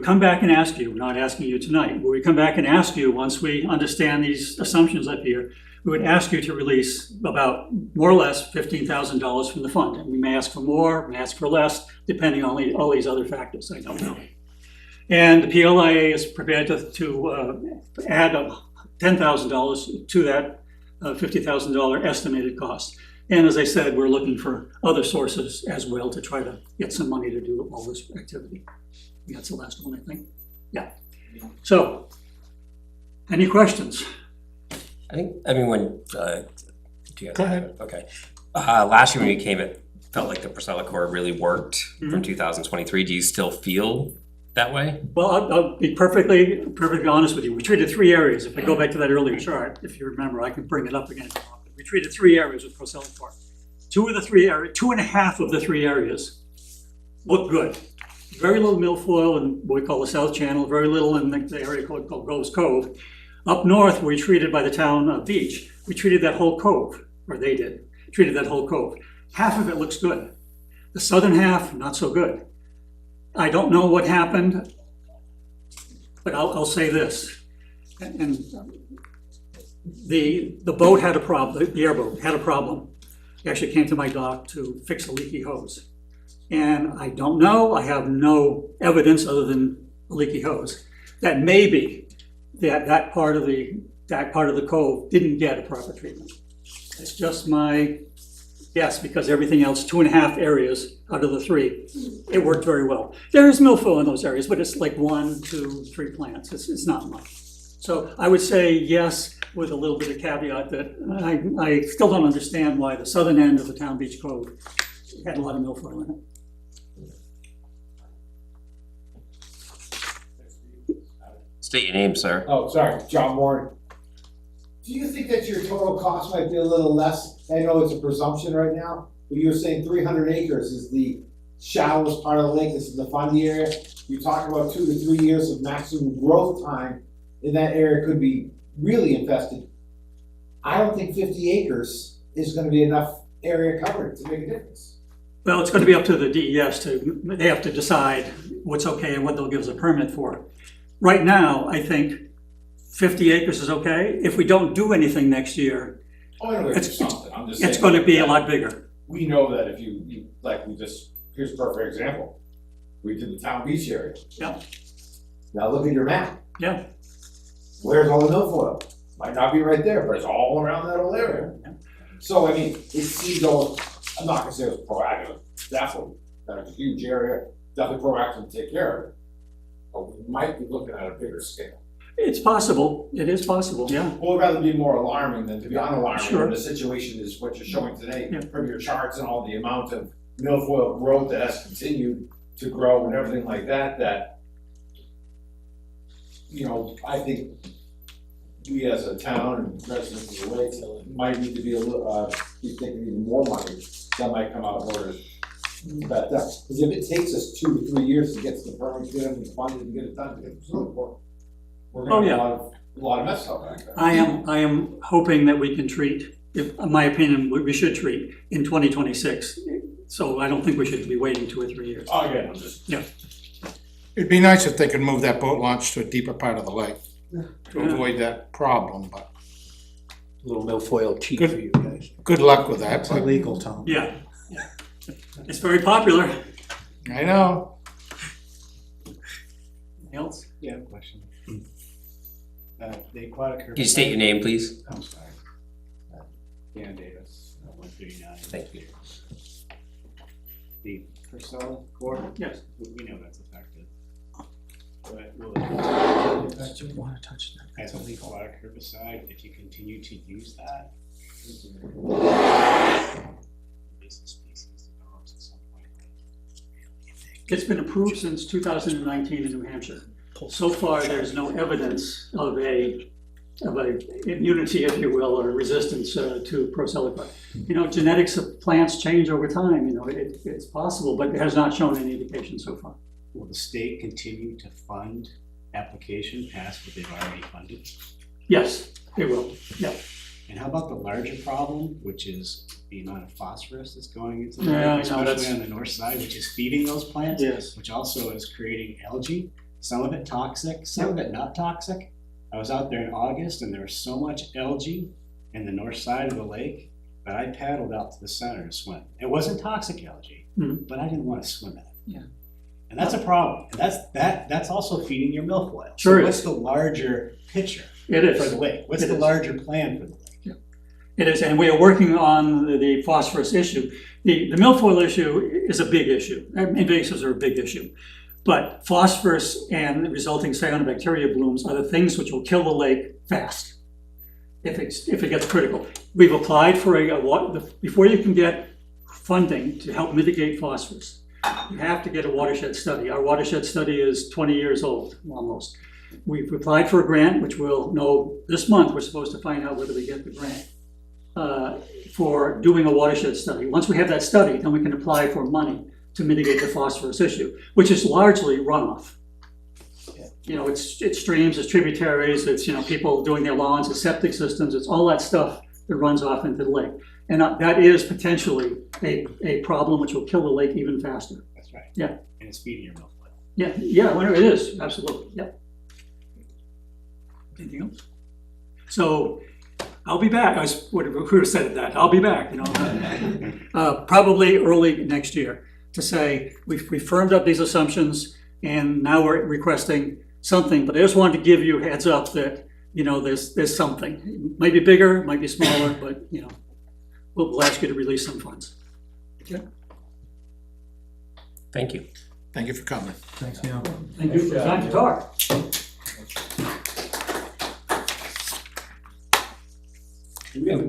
come back and ask you, we're not asking you tonight, but we come back and ask you, once we understand these assumptions up here, we would ask you to release about more or less $15,000 from the fund. And we may ask for more, we may ask for less, depending on all these other factors, I don't know. And the PLIA is prepared to add $10,000 to that $50,000 estimated cost. And as I said, we're looking for other sources as well to try to get some money to do all this activity. That's the last one, I think. Yeah. So, any questions? When, do you guys Go ahead. Okay. Last year when you came, it felt like the Procelicor really worked from 2023. Do you still feel that way? Well, I'll be perfectly honest with you. We treated 3 areas. If I go back to that earlier chart, if you remember, I can bring it up again. We treated 3 areas with Procelicor. 2.5 of the 3 areas look good. Very little milfoil in what we call the South Channel, very little in the area called Groves Cove. Up north, we treated by the town beach, we treated that whole cove, or they did, treated that whole cove. Half of it looks good. The southern half, not so good. I don't know what happened, but I'll say this. And the boat had a problem, the airboat had a problem. It actually came to my dock to fix a leaky hose. And I don't know, I have no evidence other than a leaky hose, that maybe that part of the cove didn't get a proper treatment. It's just my guess, because everything else, 2.5 areas out of the 3, it worked very well. There is milfoil in those areas, but it's like 1, 2, 3 plants. It's not much. So I would say yes, with a little bit of caveat that I still don't understand why the southern end of the Town Beach Cove had a lot of milfoil in it. State your name, sir. Oh, sorry, John Warren. Do you think that your total cost might be a little less? I know it's a presumption right now, but you were saying 300 acres is the shallowest part of the lake, this is the fundy area. You talk about 2 to 3 years of maximum growth time, and that area could be really infested. I don't think 50 acres is gonna be enough area covered to make a difference. Well, it's gonna be up to the DES they have to decide what's okay and what they'll give us a permit for. Right now, I think 50 acres is okay. If we don't do anything next year, Oh, anyway, It's- something, I'm just saying. it's gonna be a lot bigger. We know that if you, like, here's a perfect example. We did the town beach area. Now look at your map. Yeah, Where's all the milfoil? Might not be right there, but it's all around that whole area. So, I mean, it seems though, I'm not gonna say it was proactive, definitely, that was a huge area, definitely proactive to take care of it. But we might be looking at a bigger scale. it's possible. It is possible, yeah. Well, it'd rather be more alarming than to be unalarming, Sure. when the situation is what you're showing today, Yeah. from your charts and all the amount of milfoil growth that has continued to grow and everything like that, you know, I think we as a town and residents of the lake might need to be a little, be thinking even more money that might come out in order to back that. Because if it takes us 2 to 3 years to get to the permit, get them funded and get it done, to get the facility for, we're Oh, gonna yeah. have a lot of mess up back there. I am hoping that we can treat, in my opinion, we should treat in 2026. So I don't think we should be waiting 2 or 3 years. Oh, yeah, I'm just. It'd be nice if they could move that boat launch to a deeper part of the lake to avoid that problem, but Little milfoil cheat Good. for you guys. good luck with that. It's illegal, Tom. Yeah, it's very popular. I know. Anything else? Yeah, question. The aquatic herbicide. Can you state your name, please? I'm sorry. Dan Davis, 139. Thank you. The Purcell core, Yes. we know that's effective. But will it be effective Wanna touch that? as a aquatic herbicide if you continue to use that? Invasive species develops at some point. It's been approved since 2019 in New Hampshire. So far, there's no evidence of a immunity, if you will, or resistance to Procellica. You know, genetics of plants change over time, you know, it's possible, but it has not shown any indication so far. Will the state continue to fund application past what they've already funded? Yes, it will, yeah. And how about the larger problem, which is the amount of phosphorus that's going into the Yeah, I know, lake, that's- especially on the north side, which is feeding those plants? Yes. Which also is creating algae, some of it toxic, some of it not toxic. I was out there in August and there was so much algae in the north side of the lake that I paddled out to the center to swim. It wasn't toxic algae, Mhm. but I didn't want to swim in it. Yeah. And that's a problem. And that's also feeding your milfoil. Sure So is. what's the larger picture It for is. the lake? What's It the is. larger plan for the lake? It is, and we are working on the phosphorus issue. The milfoil issue is a big issue. Invasives are a big issue. But phosphorus and the resulting cyanobacteria blooms are the things which will kill the lake fast if it gets critical. We've applied for before you can get funding to help mitigate phosphorus, you have to get a watershed study. Our watershed study is 20 years old, almost. We've applied for a grant, which we'll know this month. We're supposed to find out whether we get the grant for doing a watershed study. Once we have that study, then we can apply for money to mitigate the phosphorus issue, which is largely runoff. You know, it's streams, it's tributaries, it's, you know, people doing their lawns, it's septic systems, it's all that stuff that runs off into the lake. And that is potentially a problem which will kill the lake even faster. That's right. Yeah. And it's feeding your milfoil. Yeah, well, it is, absolutely, yep. Anything else? So, I'll be back, would have said that, I'll be back, you know. Probably early next year to say, we firmed up these assumptions and now we're requesting something, but I just wanted to give you a heads up that, you know, there's something. It might be bigger, might be smaller, but, you know, we'll ask you to release some funds. Okay? Thank you. Thank you for coming. Thanks, Neil. Thank you for the time to talk. Do we have a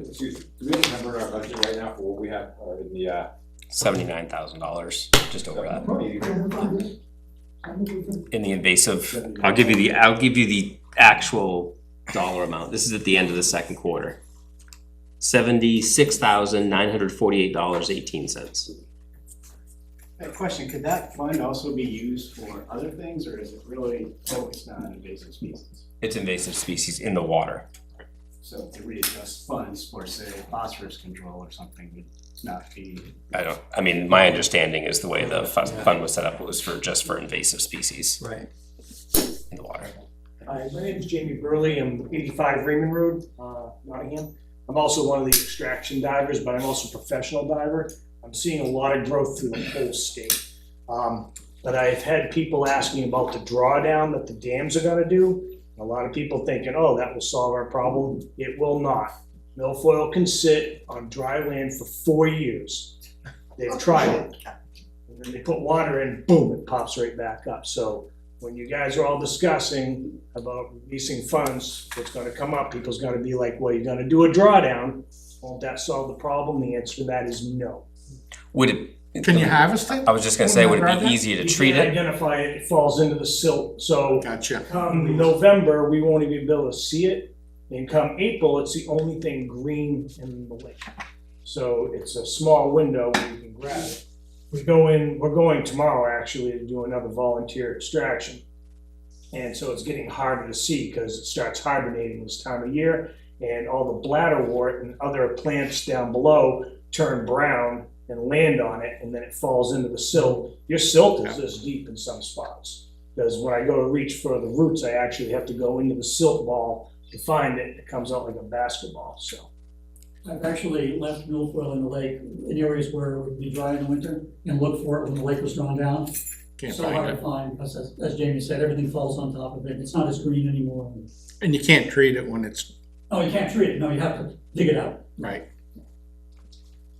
number in our budget right now for what we have, in the, $79,000, just over that. In the invasive, I'll give you the actual dollar amount. This is at the end of the second quarter. $76,948.18. A question, could that fund also be used for other things, or is it really focused on invasive species? It's invasive species in the water. So to readjust funds for, say, phosphorus control or something would not be. I mean, my understanding is the way the fund was set up was just for invasive species Right. in the water. Hi, my name is Jamie Burley. I'm 85 Raymond Road, Nottingham. I'm also one of the extraction divers, but I'm also a professional diver. I'm seeing a lot of growth through the whole state. But I've had people asking about the drawdown that the dams are gonna do. A lot of people thinking, oh, that will solve our problem. It will not. Milfoil can sit on dry land for 4 years. They've tried it. And then they put water in, boom, it pops right back up. So when you guys are all discussing about releasing funds, what's gonna come up, people's gonna be like, well, you're gonna do a drawdown. Won't that solve the problem? The answer to that is no. Would it? Can you harvest it? I was just gonna say, would it be easier to You treat can't it? identify it, it falls into the silt. So Gotcha. come November, we won't even be able to see it. And come April, it's the only thing green in the lake. So it's a small window where you can grab it. We're going tomorrow actually to do another volunteer extraction. And so it's getting harder to see because it starts hibernating this time of year, and all the bladderwort and other plants down below turn brown and land on it, and then it falls into the silt. Your silt is this deep in some spots. Because when I go to reach for the roots, I actually have to go into the silt ball to find it. It comes out like a basketball, so. I've actually left milfoil in the lake in areas where it would be dry in the winter and looked for it when the lake was gone down. Can't So hard find to it. find, because as Jamie said, everything falls on top of it. It's not as green anymore. And you can't treat it when it's, Oh, you can't treat it. No, you have to dig it out. right.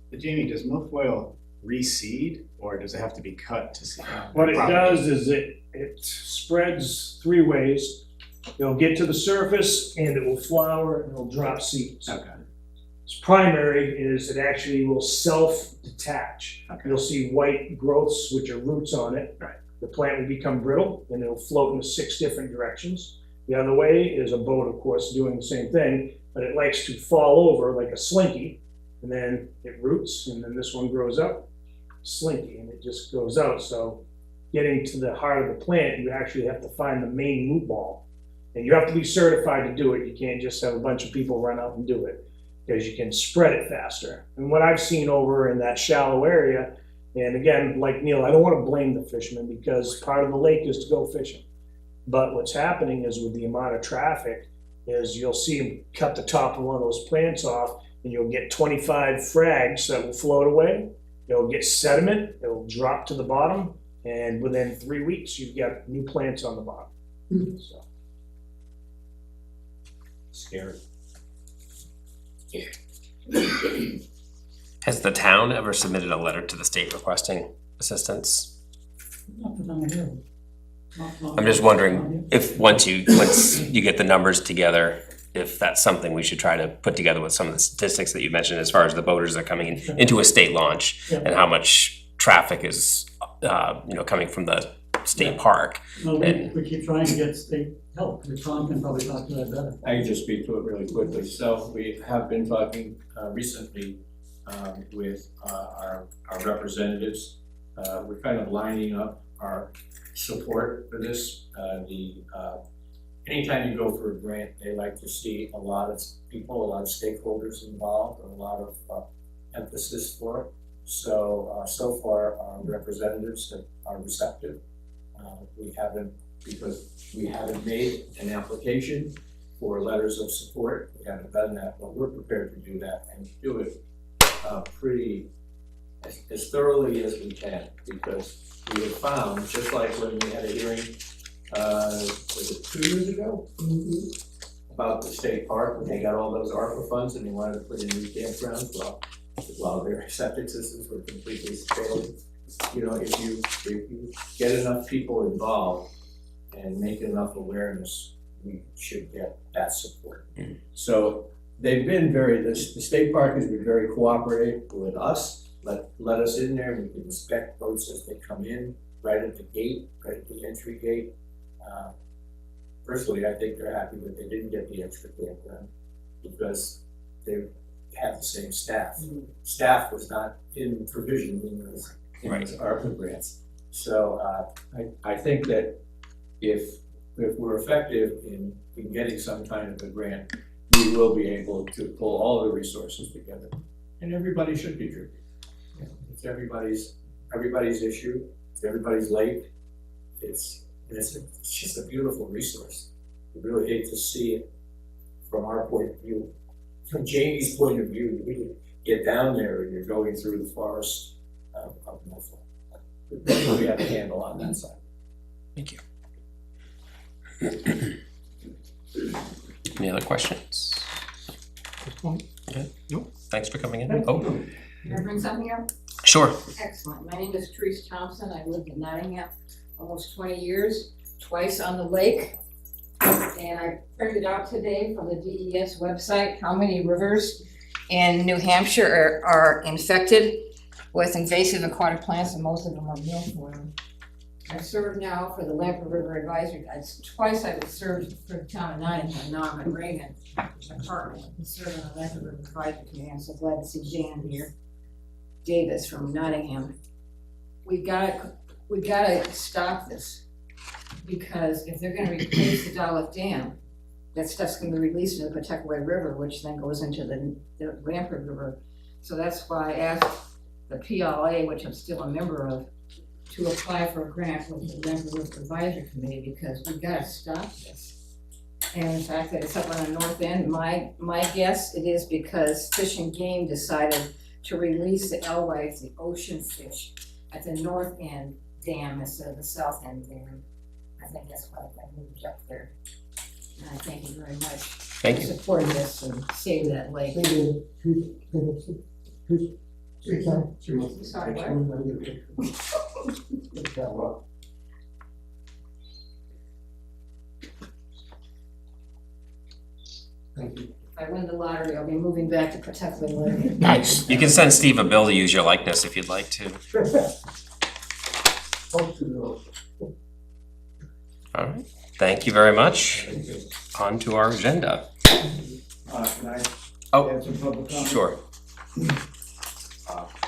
But Jamie, does milfoil reseed, or does it have to be cut to seed? What it does is it spreads 3 ways. It'll get to the surface and it will flower and it'll drop seeds. Okay. Its primary is it actually will self-detach. Okay. You'll see white growths, which are roots on it. Right. The plant will become brittle and it'll float in 6 different directions. The other way is a boat, of course, doing the same thing, but it likes to fall over like a slinky, and then it roots, and then this one grows up, slinky, and it just goes out. So getting to the heart of the plant, you actually have to find the main root ball. And you have to be certified to do it. You can't just have a bunch of people run out and do it, because you can spread it faster. And what I've seen over in that shallow area, and again, like Neil, I don't want to blame the fishermen because part of the lake is to go fishing. But what's happening is with the amount of traffic is you'll see them cut the top of one of those plants off and you'll get 25 frags that will float away. It'll get sediment, it'll drop to the bottom, and within 3 weeks, you've got new plants on the bottom. So. Scary. Has the town ever submitted a letter to the state requesting assistance? Not that I'm aware of. I'm just wondering if once you get the numbers together, if that's something we should try to put together with some of the statistics that you mentioned as far as the boaters that are coming into a state launch Yeah. and how much traffic is coming from the state park. No, we keep trying to get state help. Tom can probably talk to that better. I can just speak to it really quickly. So we have been talking recently with our representatives. We're kind of lining up our support for this. Anytime you go for a grant, they like to see a lot of people, a lot of stakeholders involved, a lot of emphasis for it. So, so far, our representatives are receptive. Because we haven't made an application for letters of support, we haven't done that, but we're prepared to do that and do it pretty as thoroughly as we can, because we have found, just like when we had a hearing, was it 2 years ago? About the state park, when they got all those ARPA funds and they wanted to put in new campgrounds, while their septic systems were completely failed. You know, if you get enough people involved and make enough awareness, we should get that support. So they've been the state park has been very cooperative with us, let us in there, we can inspect boats as they come in, right at the gate, right at the entry gate. Personally, I think they're happy that they didn't get the extra campground because they have the same staff. Staff was not in provision in those in Right. those ARPA grants. So, I think that if we're effective in getting some kind of a grant, we will be able to pull all the resources together. And everybody should contribute. You know, it's everybody's issue, it's everybody's lake. It's just a beautiful resource. We really hate to see it from our point of view. From Jamie's point of view, we get down there and you're going through the forest of Norfolk. We have a handle on that side. Thank you. Any other questions? Okay. Nope. Thanks for coming in. Oh, Can I bring something up? sure. Excellent. My name is Therese Thompson. I lived in Nottingham almost 20 years, twice on the lake. And I printed out today from the DES website how many rivers in New Hampshire are infected with invasive aquatic plants, and most of them are milfoil. I serve now for the Lamprey River Advisory. Twice I've served for the town of Nottingham. Now I'm in Reagan, apartment. I'm serving on the Lamprey River Advisory Committee. I'm so glad to see Jan here. Davis from Nottingham. We gotta stop this, because if they're gonna replace the Dolph Dam, that stuff's gonna be released into the Pawtucket River, which then goes into the Lamprey River. So that's why I asked the PLA, which I'm still a member of, to apply for a grant with the Lamprey River Advisory Committee, because we gotta stop this. And the fact that it's up on the north end, my guess it is because Fish and Game decided to release the alewives, the ocean fish, at the north end dam instead of the south end dam. I think that's why I moved up there. And I thank you very much. Thank you. For supporting this and save that lake. Sorry, what? If I win the lottery, I'll be moving back to Pawtucket Lake. Nice. You can send Steve a bill to use your likeness if you'd like to. All right. Thank you very much. On to our agenda. Can I Oh, add some public comment? sure.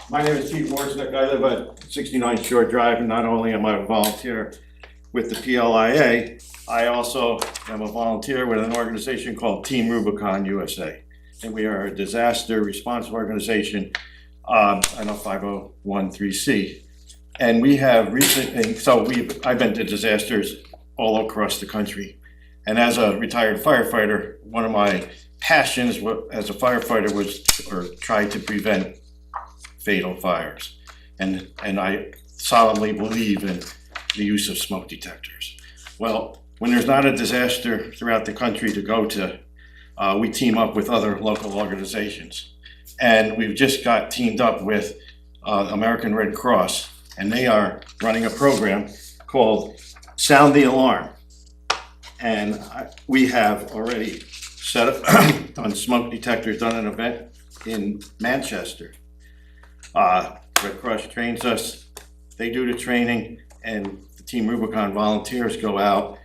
My name is Pete Warsnick. I live at 69 Shore Drive, and not only am I a volunteer with the PLIA, I also am a volunteer with an organization called Team Rubicon USA. And we are a disaster response organization, I know 5013C. And we have recently, I've been to disasters all across the country. And as a retired firefighter, one of my passions as a firefighter was, or tried to prevent fatal fires. And I solemnly believe in the use of smoke detectors. Well, when there's not a disaster throughout the country to go to, we team up with other local organizations. And we've just got teamed up with American Red Cross, and they are running a program called Sound the Alarm. And we have already set up on smoke detectors, done an event in Manchester. Red Cross trains us, they do the training, and the Team Rubicon volunteers go out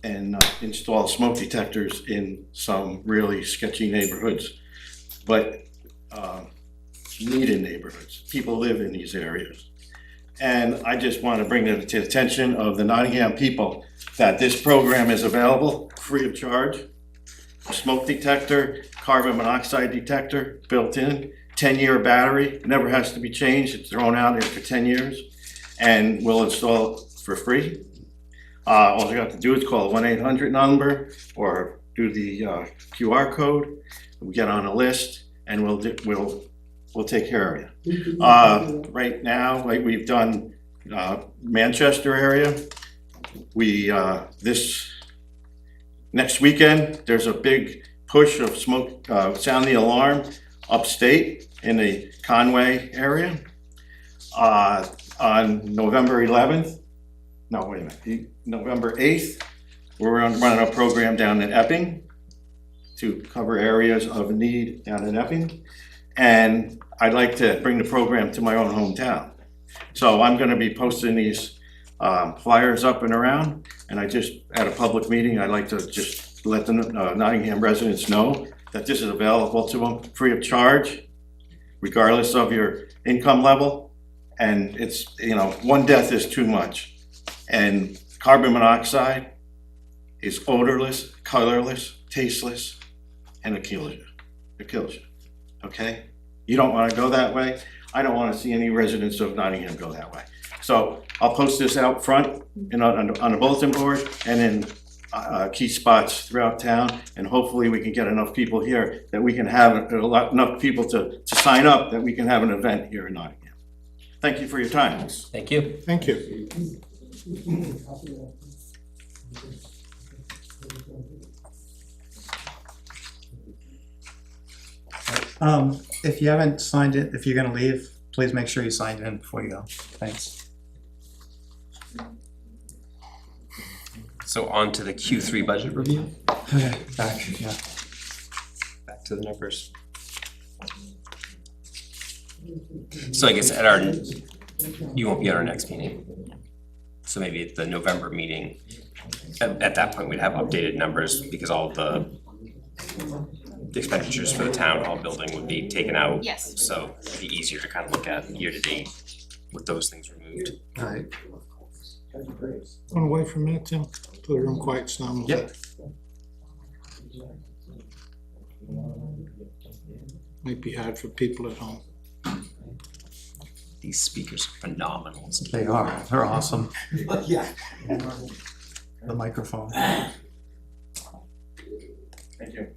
and install smoke detectors in some really sketchy neighborhoods, but needed neighborhoods. People live in these areas. And I just want to bring it to the attention of the Nottingham people that this program is available free of charge. A smoke detector, carbon monoxide detector built in, 10-year battery, never has to be changed, it's thrown out after 10 years, and we'll install it for free. All you have to do is call a 1-800 number or do the QR code. We get on a list and we'll take care of you. Right now, like we've done Manchester area, this next weekend, there's a big push of smoke, sound the alarm upstate in the Conway area. On November 11th, no, wait a minute, November 8th, we're running a program down in Epping to cover areas of need down in Epping. And I'd like to bring the program to my own hometown. So I'm gonna be posting these flyers up and around, and I just, at a public meeting, I'd like to just let the Nottingham residents know that this is available to them free of charge, regardless of your income level. And it's, one death is too much. And carbon monoxide is odorless, colorless, tasteless, and it kills you. It kills you, okay? You don't wanna go that way. I don't wanna see any residents of Nottingham go that way. So I'll post this out front and on the bulletin board and in key spots throughout town. And hopefully we can get enough people here that we can have enough people to sign up that we can have an event here in Nottingham. Thank you for your time. Thank you. Thank you. If you haven't signed it, if you're gonna leave, please make sure you sign it in before you go. Thanks. So on to the Q3 budget review. Okay, back, yeah. Back to the numbers. So I guess you won't be at our next meeting. So maybe at the November meeting, at that point, we'd have updated numbers because all the expenditures for the town hall building would be taken out. Yes. So it'd be easier to kind of look at year to date with those things removed. All right. Going away for a minute, Tim, till the room quiets down. Yep. Might be hard for people at home. These speakers are phenomenal. They are, they're awesome. Yeah. The microphone. Thank you.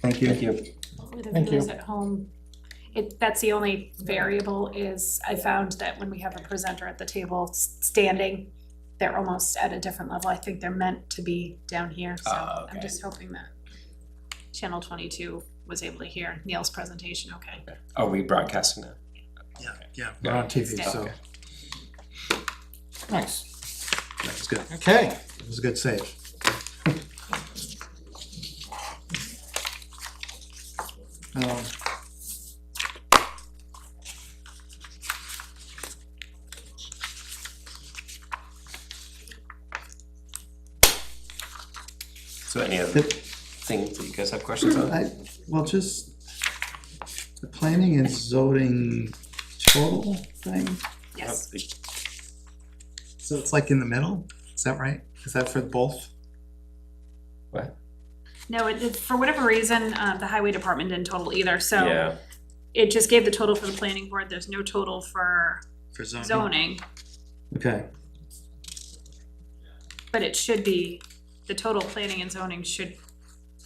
Thank you. Thank you. For the Thank you. viewers at home, that's the only variable is I found that when we have a presenter at the table standing, they're almost at a different level. I think they're meant to be down here, so Okay. I'm just hoping that Channel 22 was able to hear Neil's presentation okay. Are we broadcasting that? Yeah, we're on TV, so Okay. Nice. that was good. Okay. It was a good save. So any other things that you guys have questions on? Well, just the planning and zoning total thing, Yes. so it's like in the middle, is that right? Is that for both? What? No, for whatever reason, the highway department didn't total either, so Yeah. it just gave the total for the planning board. There's no total for For zoning? zoning, Okay, but it should be, the total planning and zoning should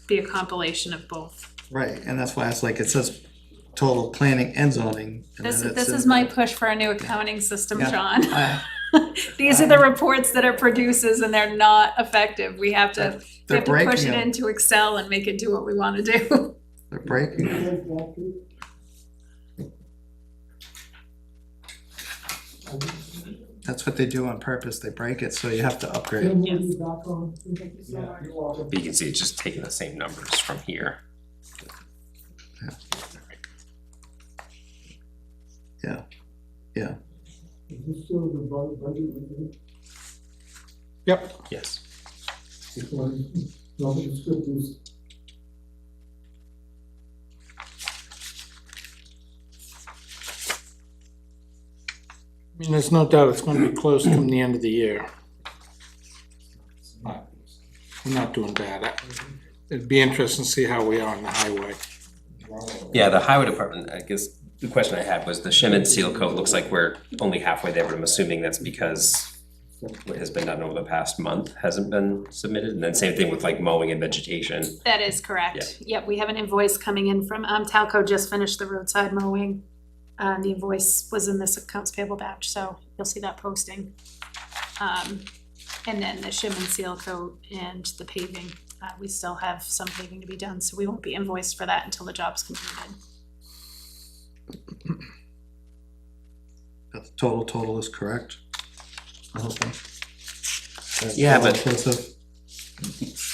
be a compilation of both. right, and that's why it's like, it says total planning and zoning. and This then it this says- is my push for a new accounting system, Yeah. John. I- These are the reports that it produces and they're not effective. We have to They're push breaking it them. into Excel and make it do what we wanna do. They're breaking them. That's what they do on purpose, they break it, so you have to upgrade. Yes. But you can see it's just taking the same numbers from here. Yeah, yeah. Yep. Yes. I mean, there's no doubt it's gonna be close come the end of the year. But we're not doing bad. It'd be interesting to see how we are on the highway. Yeah, the highway department, I guess the question I had was the shim and seal coat looks like we're only halfway there, but I'm assuming that's because what has been done over the past month hasn't been submitted, and then same thing with like mowing and vegetation. That is correct. Yep, we have an invoice coming in from, Talco just finished the roadside mowing. The invoice was in this accounts payable batch, so you'll see that posting. And then the shim and seal coat and the paving, we still have some paving to be done, so we won't be invoiced for that until the job's completed. But the total is correct. I hope. Yeah, but- Inclusive.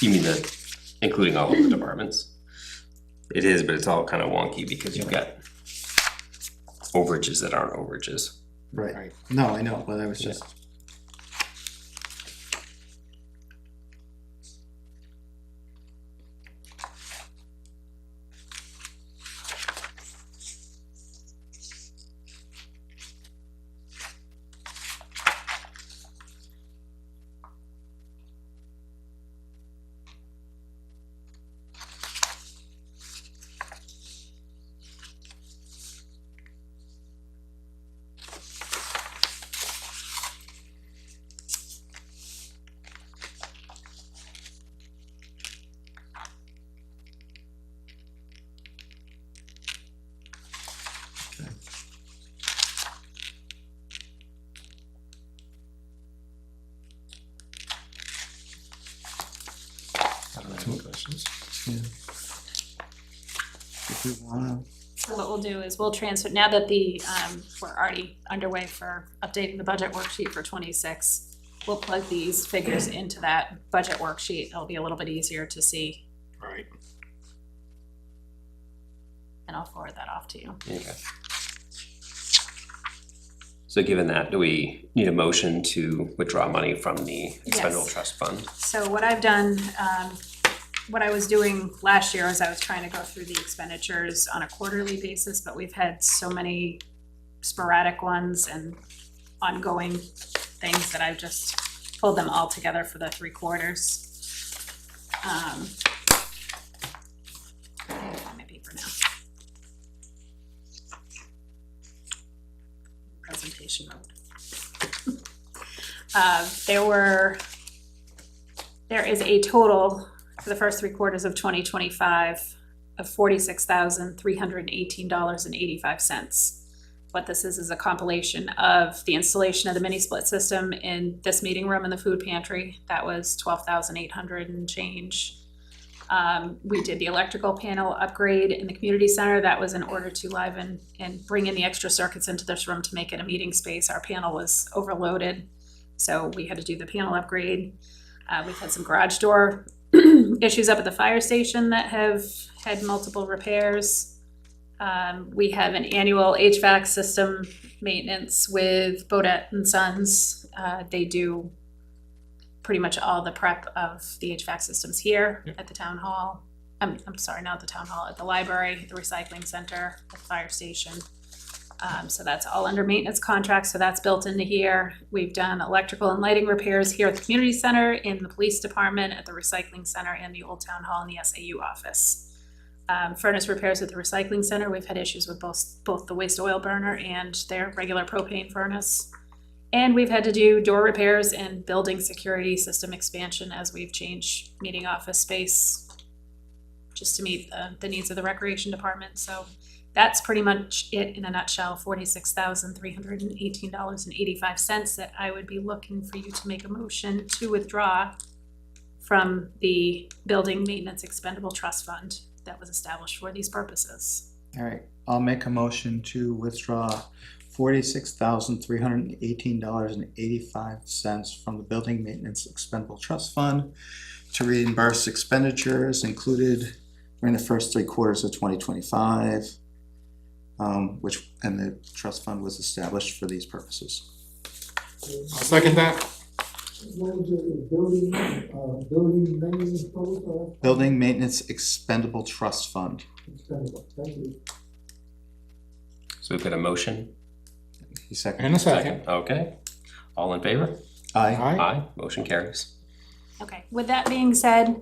You mean the, including all of the departments? It is, but it's all kind of wonky because you've got overages that aren't overages. Right, no, I know, but I was just. questions. If you wanna, So what we'll do is we'll transfer, now that the, we're already underway for updating the budget worksheet for 26, we'll plug these figures into that budget worksheet. It'll be a little bit easier to see, Right. and I'll forward that off to you. Okay. So given that, do we need a motion to withdraw money from the expendable Yes. trust fund? So what I've done, what I was doing last year is I was trying to go through the expenditures on a quarterly basis, but we've had so many sporadic ones and ongoing things that I've just pulled them all together for the 3 quarters. I can't find my paper now. Presentation mode. There is a total for the first 3 quarters of 2025 of $46,318.85. What this is a compilation of the installation of the mini split system in this meeting room in the food pantry. That was $12,800 and change. We did the electrical panel upgrade in the community center. That was in order to liven and bring in the extra circuits into this room to make it a meeting space. Our panel was overloaded, so we had to do the panel upgrade. We've had some garage door issues up at the fire station that have had multiple repairs. We have an annual HVAC system maintenance with Bodett and Sons. They do pretty much all the prep of the HVAC systems here at the town hall. I'm sorry, not the town hall, at the library, the recycling center, the fire station. So that's all under maintenance contracts, so that's built into here. We've done electrical and lighting repairs here at the community center, in the police department, at the recycling center, and the old town hall and the SAU office. Furnace repairs at the recycling center, we've had issues with both the waste oil burner and their regular propane furnace. And we've had to do door repairs and building security system expansion as we've changed meeting office space just to meet the needs of the recreation department. So that's pretty much it in a nutshell, $46,318.85 that I would be looking for you to make a motion to withdraw from the building maintenance expendable trust fund that was established for these purposes. all right, I'll make a motion to withdraw $46,318.85 from the building maintenance expendable trust fund to reimburse expenditures included during the first 3 quarters of 2025. And the trust fund was established for these purposes. I'll second that. Building maintenance expendable trust fund. So we've got a motion. He seconded. And a second. Okay. All in favor? Aye. Aye. Motion carries. Okay, with that being said,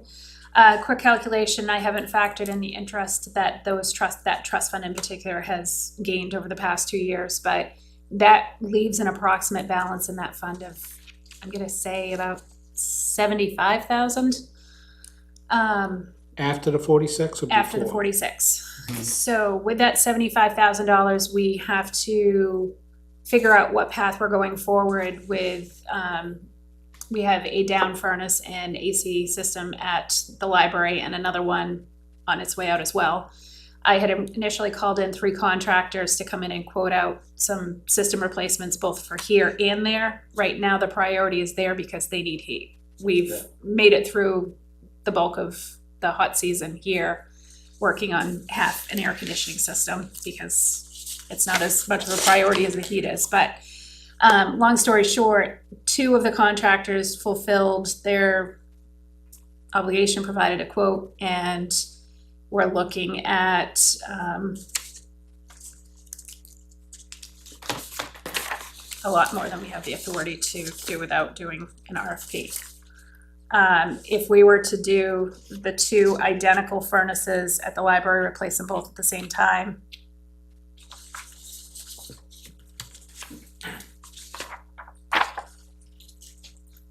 quick calculation, I haven't factored in the interest that that trust fund in particular has gained over the past 2 years, but that leaves an approximate balance in that fund of, I'm gonna say about 75,000. After the 46 or before? After the 46. So with that $75,000, we have to figure out what path we're going forward with. We have a down furnace and AC system at the library and another one on its way out as well. I had initially called in 3 contractors to come in and quote out some system replacements both for here and there. Right now, the priority is there because they need heat. We've made it through the bulk of the hot season here, working on half an air conditioning system because it's not as much of a priority as the heat is. But long story short, 2 of the contractors fulfilled their obligation, provided a quote, and we're looking at a lot more than we have the authority to do without doing an RFP. If we were to do the 2 identical furnaces at the library, replace them both at the same time,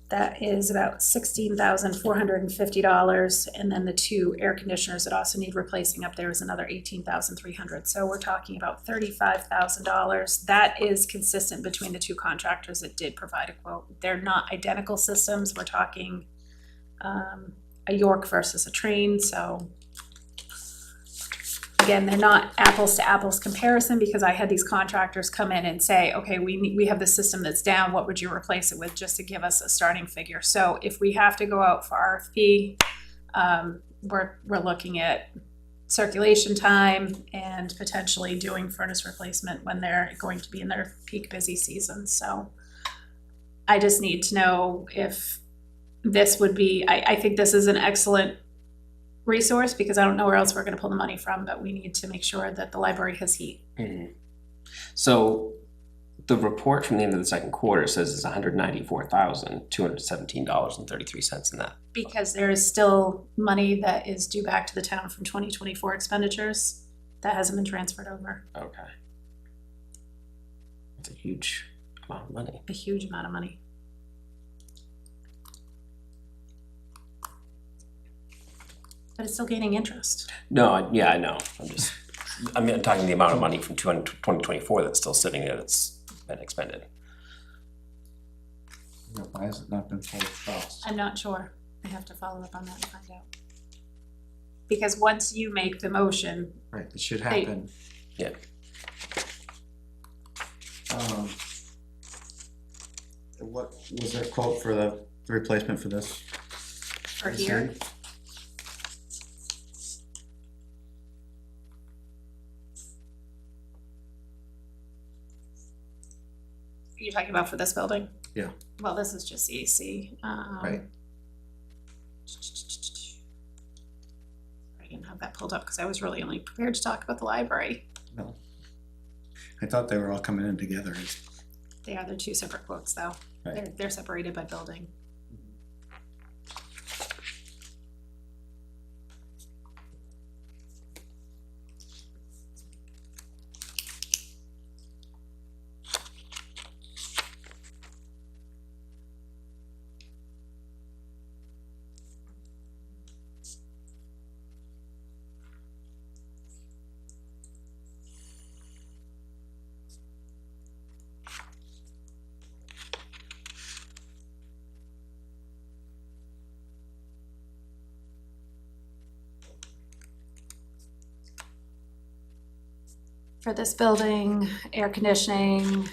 that is about $16,450, and then the 2 air conditioners that also need replacing up there is another $18,300. So we're talking about $35,000. That is consistent between the 2 contractors that did provide a quote. They're not identical systems. We're talking a York versus a train, so. Again, they're not apples to apples comparison, because I had these contractors come in and say, okay, we have this system that's down, what would you replace it with, just to give us a starting figure. So if we have to go out for RFP, we're looking at circulation time and potentially doing furnace replacement when they're going to be in their peak busy season, so. I just need to know if this would be, I think this is an excellent resource, because I don't know where else we're gonna pull the money from, but we need to make sure that the library has heat. So the report from the end of the second quarter says it's $194,217.33 in that. Because there is still money that is due back to the town from 2024 expenditures that hasn't been transferred over. Okay. That's a huge amount of money. A huge amount of money. But it's still gaining interest. No, yeah, I know. I'm talking the amount of money from 2024 that's still sitting there that's been expended. Why has it not been fully crossed? I'm not sure. I have to follow up on that and find out. Because once you make the motion, Right, it should happen. Yeah. What was their quote for the replacement for this? for here, you're talking about for this building? Yeah. Well, this is just EC. Right. I didn't have that pulled up because I was really only prepared to talk about the library. No. I thought they were all coming in together. They're two separate quotes though. Right. They're separated by building. For this building, air conditioning,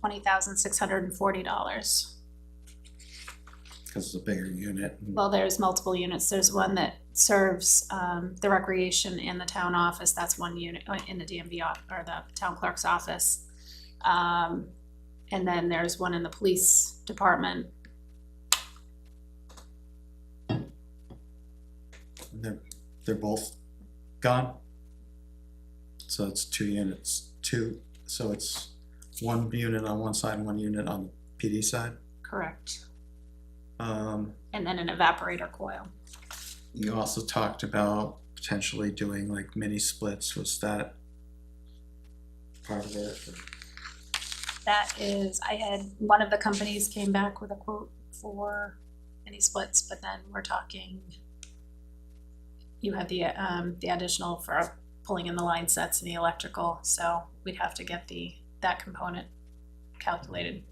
$20,640. Because it's a bigger unit. Well, there's multiple units. There's one that serves the recreation in the town office. That's one unit in the DMV or the town clerk's office. And then there's one in the police department. They're both gone? So it's two units, so it's one unit on one side and one unit on the PD side? Correct. Um, And then an evaporator coil. you also talked about potentially doing like mini splits. Was that part of it? That is, I had, one of the companies came back with a quote for mini splits, but then we're talking, you have the additional for pulling in the line sets and the electrical, so we'd have to get that component calculated.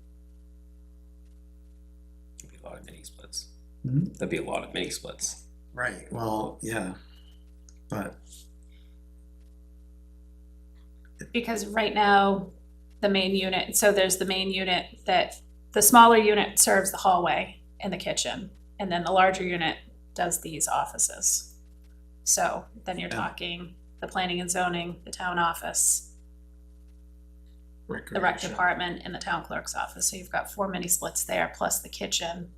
There'd be a lot of mini splits. Mhm. There'd be a lot of mini splits. Right, well, yeah, but Because right now, the main unit, so there's the main unit that, the smaller unit serves the hallway and the kitchen, and then the larger unit does these offices. So then you're talking the planning and zoning, the town office, the rec department, and the town clerk's office. So you've got 4 mini splits there, plus the kitchen.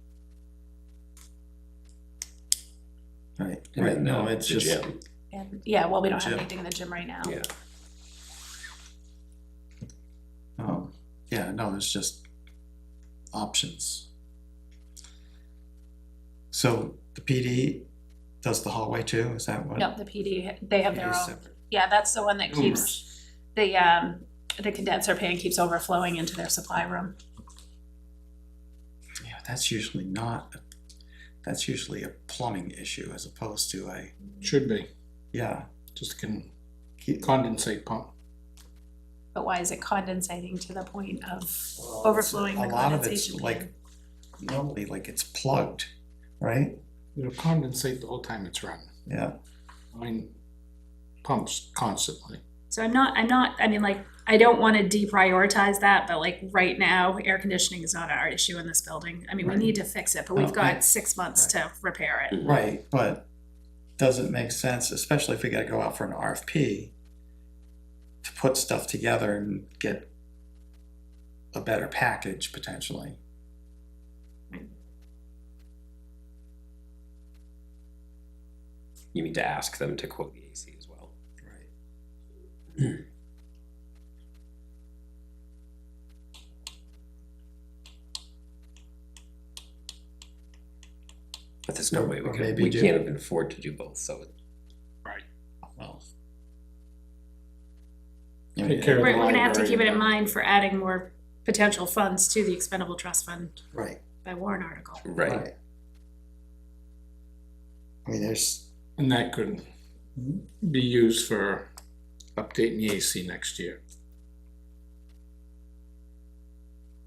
right, And right, then no, the it's just, gym. And yeah, well, we don't have Gym. anything in the gym right now. Yeah. yeah, no, it's just options. So the PD does the hallway too, is that what? No, the PD, they have their PD 's own. separate. Yeah, that's the one that keeps, the condenser pan keeps overflowing into their supply room. Yeah, that's usually not, that's usually a plumbing issue as opposed to a, Should be, yeah. just a condensate pump. But why is it condensating to the point of overflowing the A lot of it's condensation? like, normally like it's plugged, right? It'll condensate the whole time it's running. Yeah, I mean, pumps constantly. So I'm not, I mean, like, I don't wanna deprioritize that, but like, right now, air conditioning is not our issue in this building. I mean, we Right. need to fix it, but we've Oh, I- got 6 months to repair it. right, but does it make sense, especially if we gotta go out for an RFP, to put stuff together and get a better package potentially? You mean to ask them to quote the AC as well? Right. But there's no way Or we maybe do- can't even afford to do both, so. Well. Take care of We're the gonna have to library. keep it in mind for adding more potential funds to the expendable trust fund Right, by warrant article. Right. right. I mean, there's, And that could be used for updating the AC next year.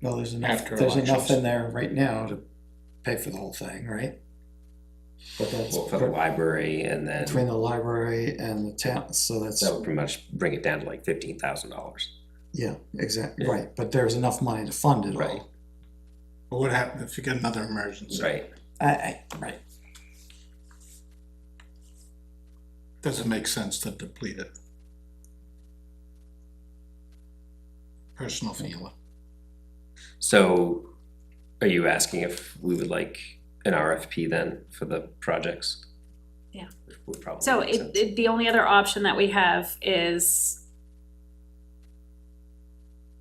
well, there's enough, After there's enough elections. in there right now to pay for the whole thing, right? But that's Well, for the library and then between the library and the town, so that's, that would pretty much bring it down to like $15,000. yeah, exactly, Yeah. right, but there's enough money to fund it Right. all. But what happens if you get another emergency? Right. Right, Doesn't make sense to deplete it. Personal feeling. So are you asking if we would like an RFP then for the projects? Yeah. Would probably So make sense. the only other option that we have is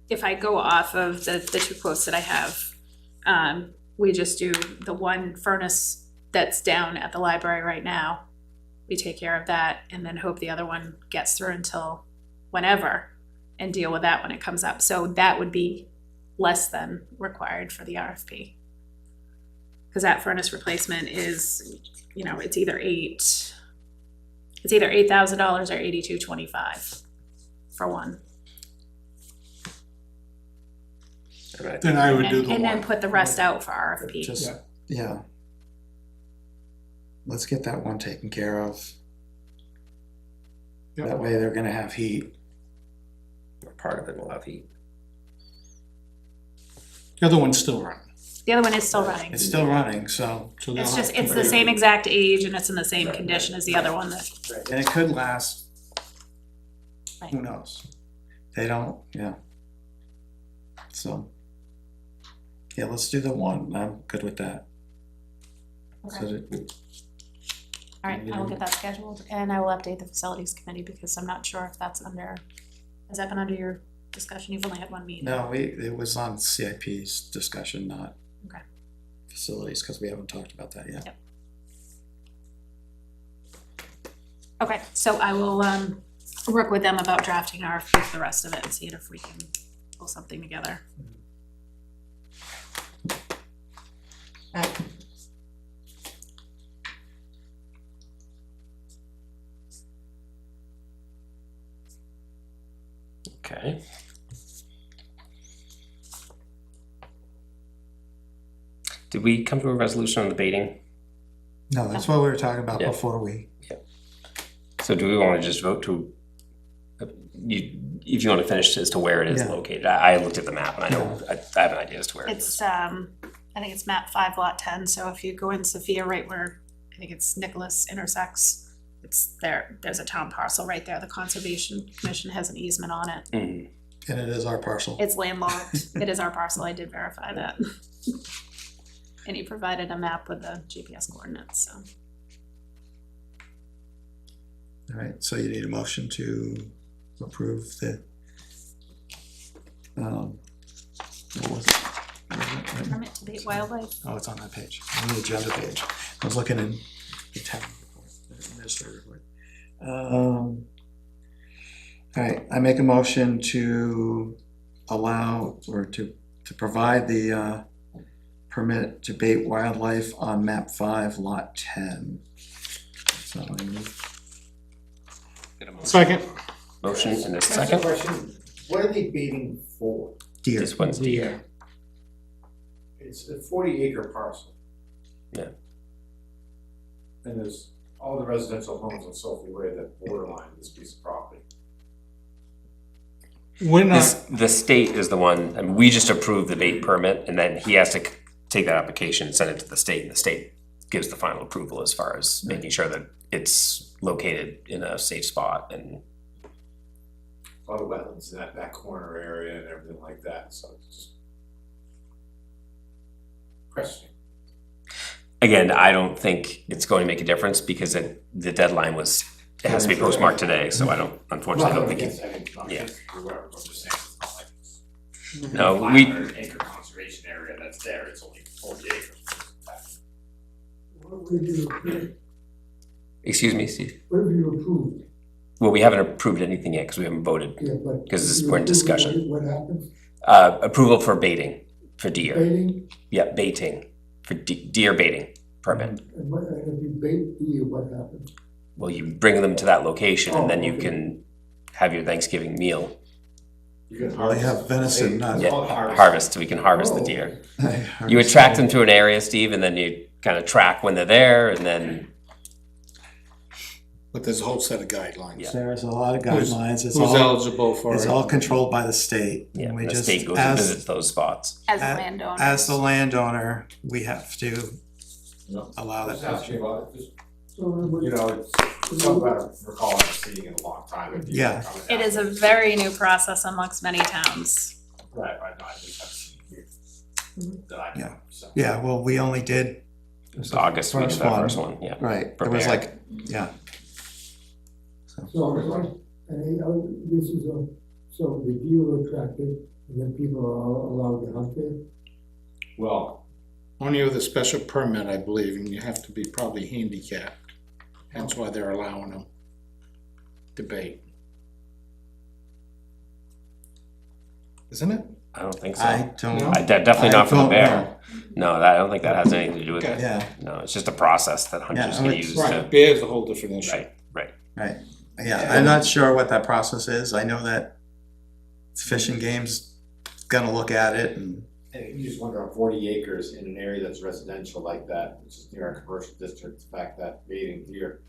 if I go off of the two quotes that I have, we just do the one furnace that's down at the library right now. We take care of that and then hope the other one gets through until whenever and deal with that when it comes up. So that would be less than required for the RFP. Cause that furnace replacement is, you know, it's either $8,000 or $8,225 for one. And I Then I would do And the and then one. put the rest out for RFP. just, yeah. Let's get that one taken care of. Yep. That way they're gonna have heat. or part of it will have heat. The other one's still running. The other one is still running. It's still running, so, So they'll It's have just, to it's the compare. same exact age and it's in the same condition as the other one that, and it could last. Right. Who knows? They don't, yeah. So. Yeah, let's do the one, I'm good with that. So okay. that- All right, I will get that scheduled and I will update the facilities committee because I'm not sure if that's under, has that been under your discussion? You've only had one meeting. No, it was on CIP's discussion, not Okay. facilities, because we haven't talked about that yet. Yep. Okay, so I will, work with them about drafting RFP for the rest of it and see if we can pull something together. Okay. Did we come to a resolution on the baiting? No, that's what we were talking about Yeah. before we, So do we wanna just vote to, if you wanna finish as to where it is Yeah. located? I looked at the map and I know, I have an idea as to where it It's, is. I think it's map 5 lot 10, so if you go in Sophia right where, I think it's Nicholas intersects, it's there, there's a town parcel right there, the Conservation Commission has an easement on it. Mhm. and it is our parcel. It's landlocked, it is our parcel, I did verify that. And he provided a map with the GPS coordinates, so. All right, so you need a motion to approve the, what was it? Permit to bait wildlife, Oh, it's on that page, on the agenda page. I was looking in the town report, the administrative report. All right, I make a motion to allow, or to provide the, permit to bait wildlife on map 5, lot 10. So I move. Get a motion. Second. Motion and a That's a second. question, what are they baiting for? Deer. This one's deer. It's a 40-acre parcel. Yeah. And there's all the residential homes on Sophie Way that borderline this piece of property. We're This, not, the state is the one, I mean, we just approved the bait permit, and then he has to take that application and send it to the state, and the state gives the final approval as far as making sure that it's located in a safe spot and. A lot of wetlands in that corner area and everything like that, so it's just questioning. Again, I don't think it's going to make a difference because the deadline was, it has to be postmarked today, so I don't, unfortunately, I don't think it. Yeah. I'm just saying, it's not like it's No, 500 acre conservation area that's there, it's only 40 acres. What would you approve? Excuse me, Steve? What have you approved? Well, we haven't approved anything yet because we haven't voted, Yeah, but. because you we're in approve, discussion. What happens? Approval for baiting, for deer. Baiting, Yeah, baiting, for deer baiting permit. and what, and if you bait deer, what happens? Well, you bring them to that location and then you Oh, okay. can have your Thanksgiving meal. You can Well, they have venison, not. Yeah, harvest, so we can harvest the deer. Oh. You attract them to an area, Steve, and then you kind of track when they're there and then, but there's a whole set of guidelines. There's a lot of Who's- guidelines, it's Who's all, eligible for it's it? all controlled by the state. yeah, And we the just, state goes and as, visits those spots. As a As- landowner. as the landowner, we have to allow Just that. ask me about it, just, So it would- you know, it's something I don't recall ever seeing in a long time. If you Yeah. come It is a down. very new process amongst many towns. Right, no, I just haven't seen it here. That I know, so. Yeah, well, we only did, It was August, we did First that one. first one, yeah. right, it was Prepare. like, yeah. So, this is a, so the deer are attracted, and then people are all allowed to hunt there? Well, Only with a special permit, I believe, and you have to be probably handicapped. Hence why they're allowing them to bait. Isn't it? I don't think so. I don't, No? Definitely not for the don't bear. No, that, I don't think that has anything to do with Okay. it. yeah, No, it's just a process that hunters Yeah, can it's- use Right, to, bear's a whole different issue. right. yeah, I'm not sure what that process is, I know that Fish and Game's gonna look at it and, and you just wonder on 40 acres in an area that's residential like that, which is near our commercial district, the fact that baiting deer.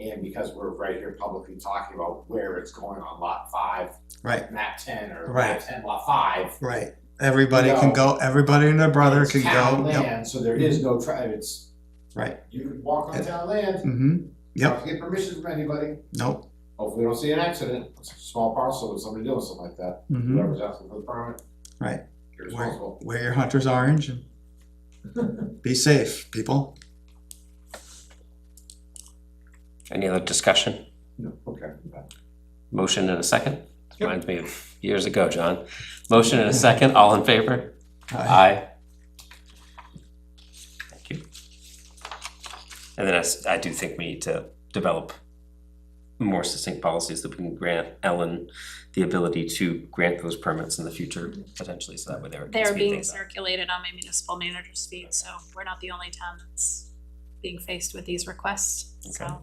And because we're right here publicly talking about where it's going on lot 5, right, map 10, or Right. map 10, lot 5. right. Everybody can go, everybody and their brother It's can town go, yep, land, so there is no it's, right, you can walk on town land, mm-hmm, you don't yep, have to get permission from anybody. nope, Hopefully we don't see an accident, it's a small parcel with somebody doing something like that, mm-hmm, whoever's asking for the permit. Right. You're responsible. wear your hunter's orange and be safe, people. Any other discussion? No, okay. Motion in a second? Reminds me of years ago, John. Motion in a second, all in favor? Aye. Thank you. And then I do think we need to develop more succinct policies that we can grant Ellen the ability to grant those permits in the future potentially, so that way they're. They're being circulated on my municipal manager's feed, so we're not the only town that's being faced with these requests. Okay. So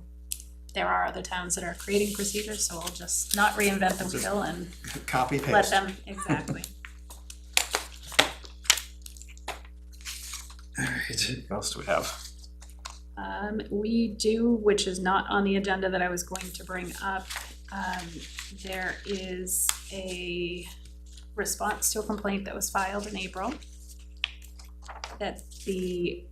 there are other towns that are creating procedures, so we'll just not reinvent the wheel and Copy let paste. them, exactly. What else do we have? We do, which is not on the agenda that I was going to bring up, there is a response to a complaint that was filed in April that the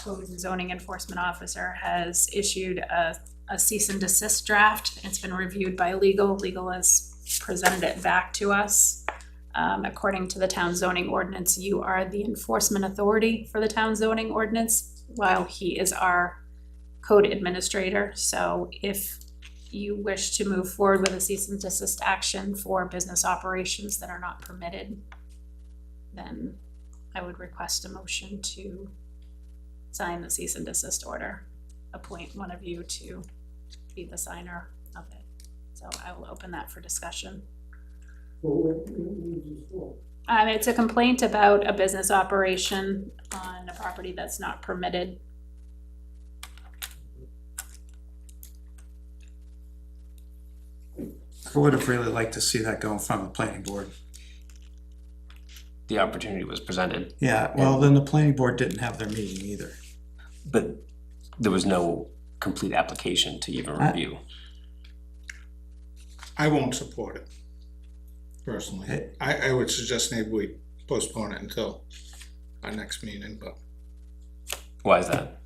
code and zoning enforcement officer has issued a cease and desist draft. It's been reviewed by legal. Legal has presented it back to us. According to the town zoning ordinance, you are the enforcement authority for the town zoning ordinance, while he is our code administrator. So if you wish to move forward with a cease and desist action for business operations that are not permitted, then I would request a motion to sign the cease and desist order. Appoint one of you to be the signer of it. So I will open that for discussion. Well, what is this for? It's a complaint about a business operation on a property that's not permitted. I would have really liked to see that go in front of the planning board. The opportunity was presented, Yeah, well, then the planning board didn't have their meeting either. but there was no complete application to even review. I won't support it, personally. Okay. I would suggest maybe we postpone it until our next meeting, but Why is that?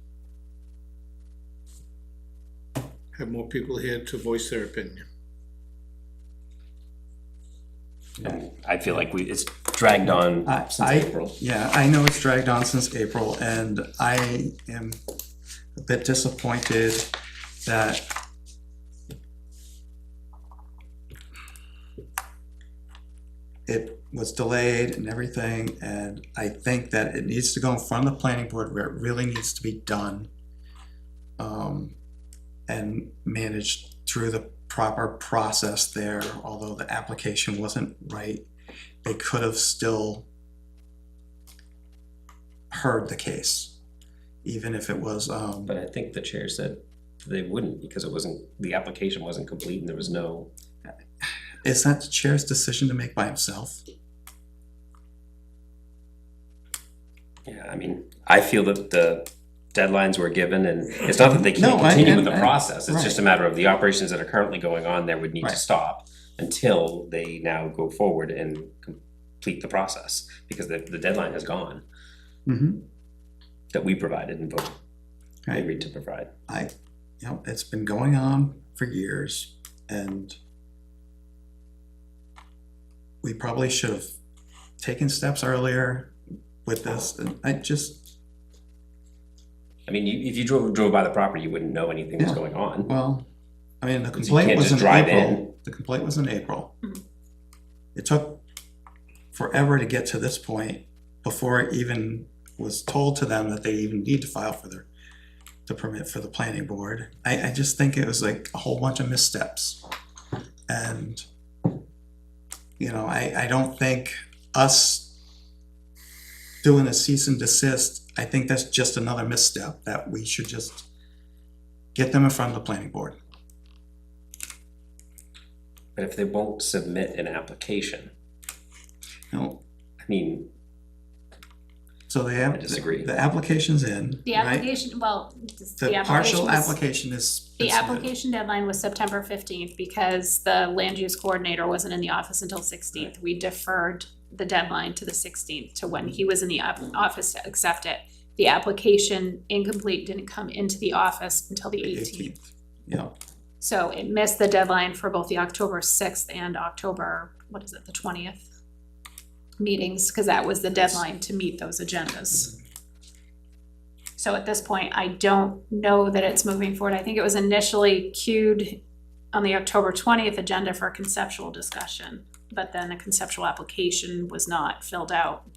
have more people here to voice their opinion. And I feel like it's dragged on since April. Yeah, I know it's dragged on since April, and I am a bit disappointed that it was delayed and everything, and I think that it needs to go in front of the planning board where it really needs to be done, and managed through the proper process there. Although the application wasn't right, they could have still heard the case, even if it was, But I think the chair said they wouldn't because the application wasn't complete and there was no. is that the chair's decision to make by himself? Yeah, I mean, I feel that the deadlines were given, and it's not that they No, can't I- continue with and- the process, it's just a right. matter of the operations that are currently going on there would need to Right. stop until they now go forward and complete the process, because the deadline has gone Mm-hmm. that we provided and voted, Right. agreed to provide. It's been going on for years, and we probably should have taken steps earlier with this, and I mean, if you drove by the property, you wouldn't know anything was Yeah. going on. well, I mean, the Because you complaint can't was just in drive April. in. The complaint was in April. Mhm. It took forever to get to this point before it even was told to them that they even need to file for the permit for the planning board. I just think it was like a whole bunch of missteps. And, I don't think us doing a cease and desist, I think that's just another misstep that we should just get them in front of the planning board. But if they won't submit an application, No, I mean, so they have. I disagree. The application's in, The right? application, well, the The partial application application was, is. the been submitted. application deadline was September 15th because the land use coordinator wasn't in the office until 16th. We deferred the deadline to the 16th to when he was in the office to accept it. The application incomplete didn't come into the office until the 18th. Yeah, So it missed the deadline for both the October 6th and October, the 20th meetings, because that was the deadline to meet those agendas. So at this point, I don't know that it's moving forward. I think it was initially queued on the October 20th agenda for a conceptual discussion, but then a conceptual application was not filled out.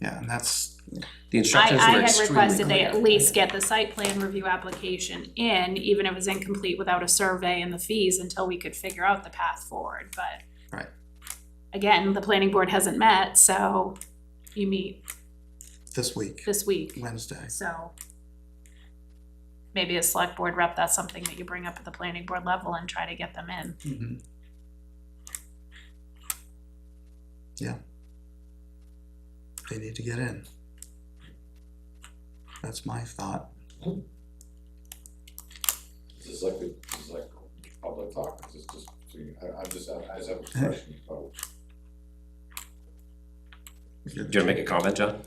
yeah, and that's, the instructions were I had extremely requested they clear. at least get the site plan review application in, even if it was incomplete without a survey and the fees, until we could figure out the path forward, but. Right. Again, the planning board hasn't met, so you meet this week, this week, Wednesday. so. Maybe as select board rep, that's something that you bring up at the planning board level and try to get them in. Mhm. Yeah. They need to get in. That's my thought. This is like public talk, this is just, I just have a question about. Do you wanna make a comment, John?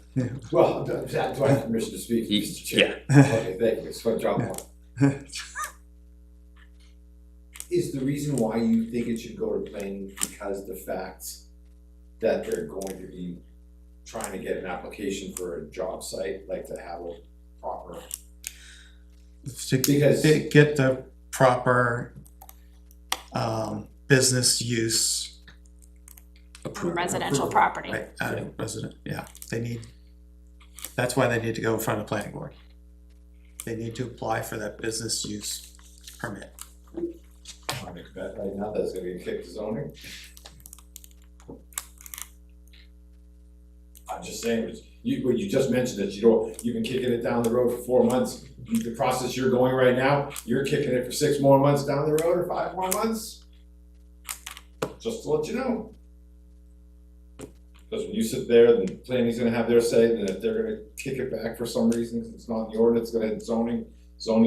Well, do I have permission to speak, Mr. Chair? Yeah. Okay, thank you, it's what John wanted. Is the reason why you think it should go to planning because the fact that they're going to be trying to get an application for a job site, like to have a proper, To Because- get the proper, business use, Residential property. right, resident, yeah, that's why they need to go in front of the planning board. They need to apply for that business use permit. I make a bet right now that's gonna be kicked to zoning? I'm just saying, what you just mentioned that you've been kicking it down the road for 4 months. The process you're going right now, you're kicking it for 6 more months down the road or 5 more months? Just to let you know. Because when you sit there, the planning's gonna have their say, then if they're gonna kick it back for some reason, 'cause it's not in the ordinance, it's gonna hit zoning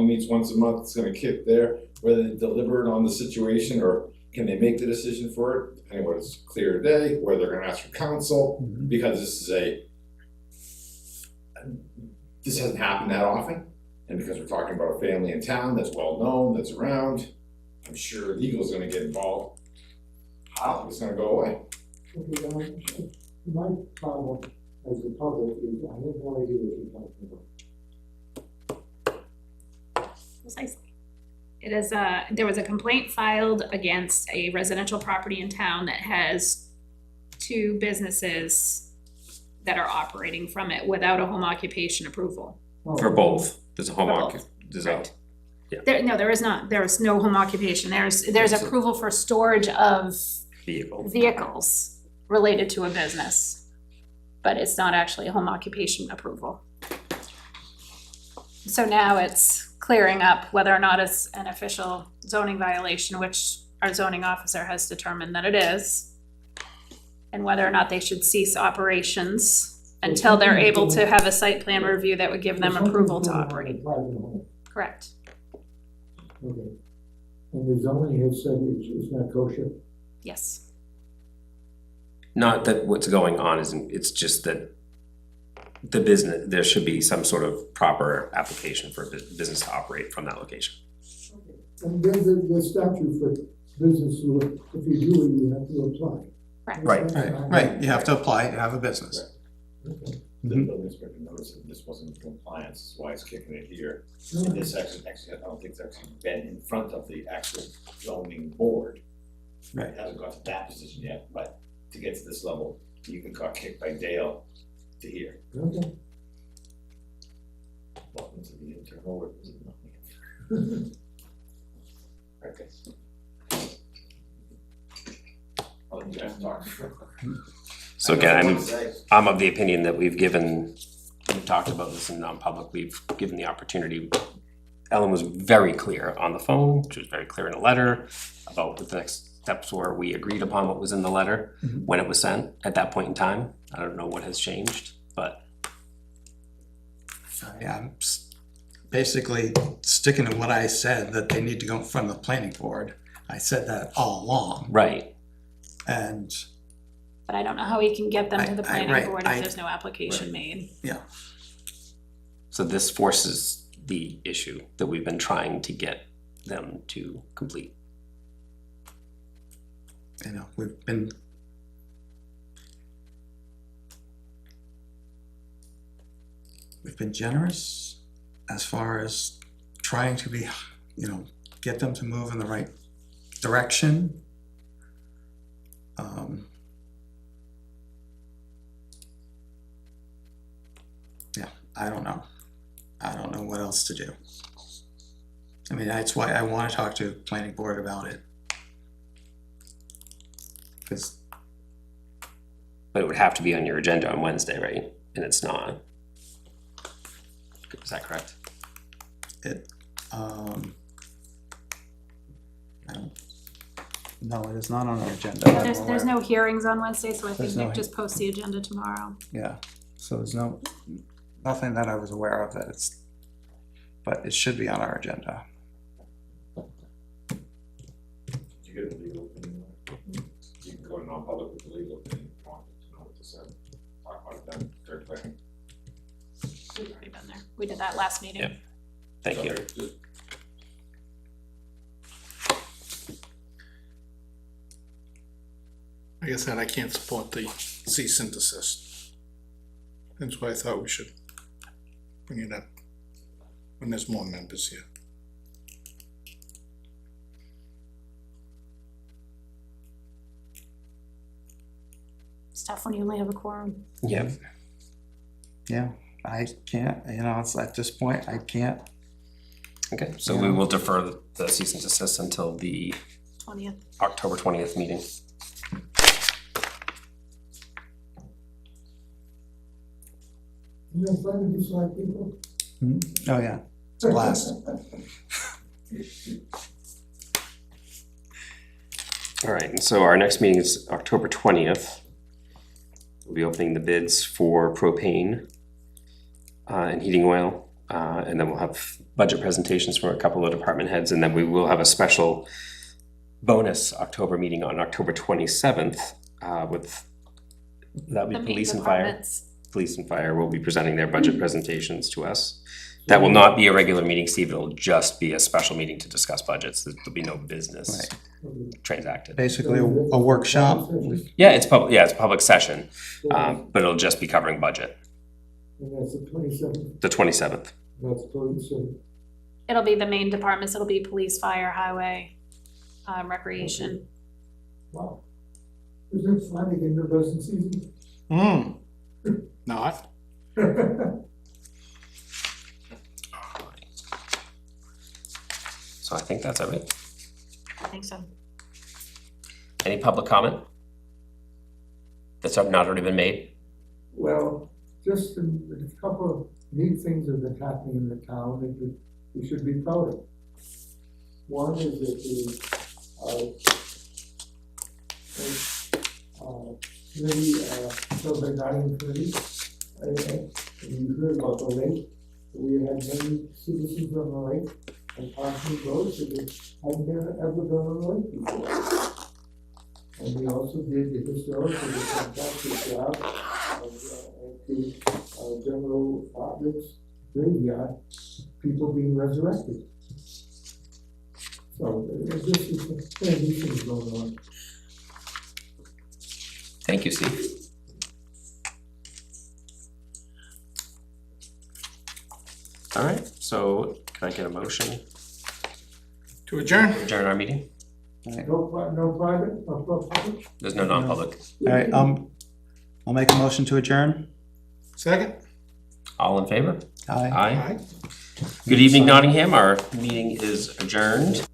meets once a month, it's gonna kick there, whether they deliberate on the situation, or can they make the decision for it, depending whether it's clear today, whether they're gonna ask for counsel, because this hasn't happened that often, and because we're talking about a family in town that's well-known, that's around, I'm sure legal's gonna get involved. I don't think it's gonna go away. Okay, my problem as the public is, I have no idea what you're talking about. Precisely. It is there was a complaint filed against a residential property in town that has 2 businesses that are operating from it without a home occupation approval. For both, there's a home For both. occup, There is not, there's no home occupation, there's approval for storage of vehicles related to a business, but it's not actually a home occupation approval. So now it's clearing up whether or not it's an official zoning violation, which our zoning officer has determined that it is, and whether or not they should cease operations until they're able to have a site plan review that would give them approval to operate. Correct. Okay. And the zoning has said it's not kosher? Yes. Not that what's going on isn't, it's just that the business, there should be some sort of proper application for a business to operate from that location. And then the statute for business, if you do it, you have to apply. Right, you have to apply to have a business. Okay. The building inspector noticed that this wasn't in compliance, that's why it's kicking it here. And this actually, I don't think it's actually been in front of the actual zoning board. Right. It hasn't got to that position yet, but to get to this level, you can got kicked by Dale to here. Okay. Welcome to the internal work. Okay. I'll let you guys talk. So again, I'm of the opinion that we've talked about this in non-public, we've given the opportunity. Ellen was very clear on the phone, she was very clear in a letter about what the next steps were. We agreed upon what was in the letter when it was sent at that point in time. I don't know what has changed, but. Yeah, I'm basically sticking to what I said, that they need to go in front of the planning board. I said that all along. Right. And But I don't know how we can get them to the planning right, board if there's no application made. yeah, So this forces the issue that we've been trying to get them to complete. you know, we've been generous as far as trying to be, get them to move in the right direction. Yeah, I don't know what else to do. I mean, that's why I want to talk to the planning board about it. Because But it would have to be on your agenda on Wednesday, right? And it's not. Is that correct? No, it is not on our agenda. Yeah, there's no hearings on Wednesday, so I think There's no Nick just posts the agenda tomorrow. Yeah, so there's nothing that I was aware of but it should be on our agenda. Did you get a legal opinion? You can go to non-public with the legal opinion if you want to know what to say. Talk about it then, third thing. We've already been there. We did that last meeting. Yeah. Thank you. Like I said, I can't support the cease and desist. That's why I thought we should bring it up when there's more members here. It's tough when you only have a quorum. Yeah. Yeah, I can't, it's at this point, I can't. Okay, so we will defer the cease and desist until the 20th. October 20th meeting. You have fun with these like people? Oh, yeah, it's a blast. All right, and so our next meeting is October 20th. We'll be opening the bids for propane and heating oil. And then we'll have budget presentations from a couple of department heads, and then we will have a special bonus October meeting on October 27th with, that'll be The main police and fire. departments. Police and fire will be presenting their budget presentations to us. That will not be a regular meeting, Steve, it'll just be a special meeting to discuss budgets, there'll be no business transacted. Basically a workshop. Yeah, it's a public session, but it'll just be covering budget, And that's the 27th, the 27th. that's 27th. It'll be the main departments, it'll be police, fire, highway, recreation. Wow. Isn't it fun to get into busing season? Not. So I think that's everything. I think so. Any public comment? That's not already been made? Well, just a couple of neat things that have been happening in the town that we should be proud of. One is that the committee, the Nottingham committee, and you heard about the lake. We had many citizens on the lake and parking roads that hadn't ever been on the lake before. And we also did the historical, the fantastic job of the General Roberts graveyard, people being resurrected. So this is kind of neat things going on. Thank you, Steve. All right, so can I get a motion To adjourn? to adjourn our meeting? No private, no public? There's no non-public. All right, I'll make a motion to adjourn. Second? All in favor? Aye. Aye. Good evening, Nottingham. Our meeting is adjourned.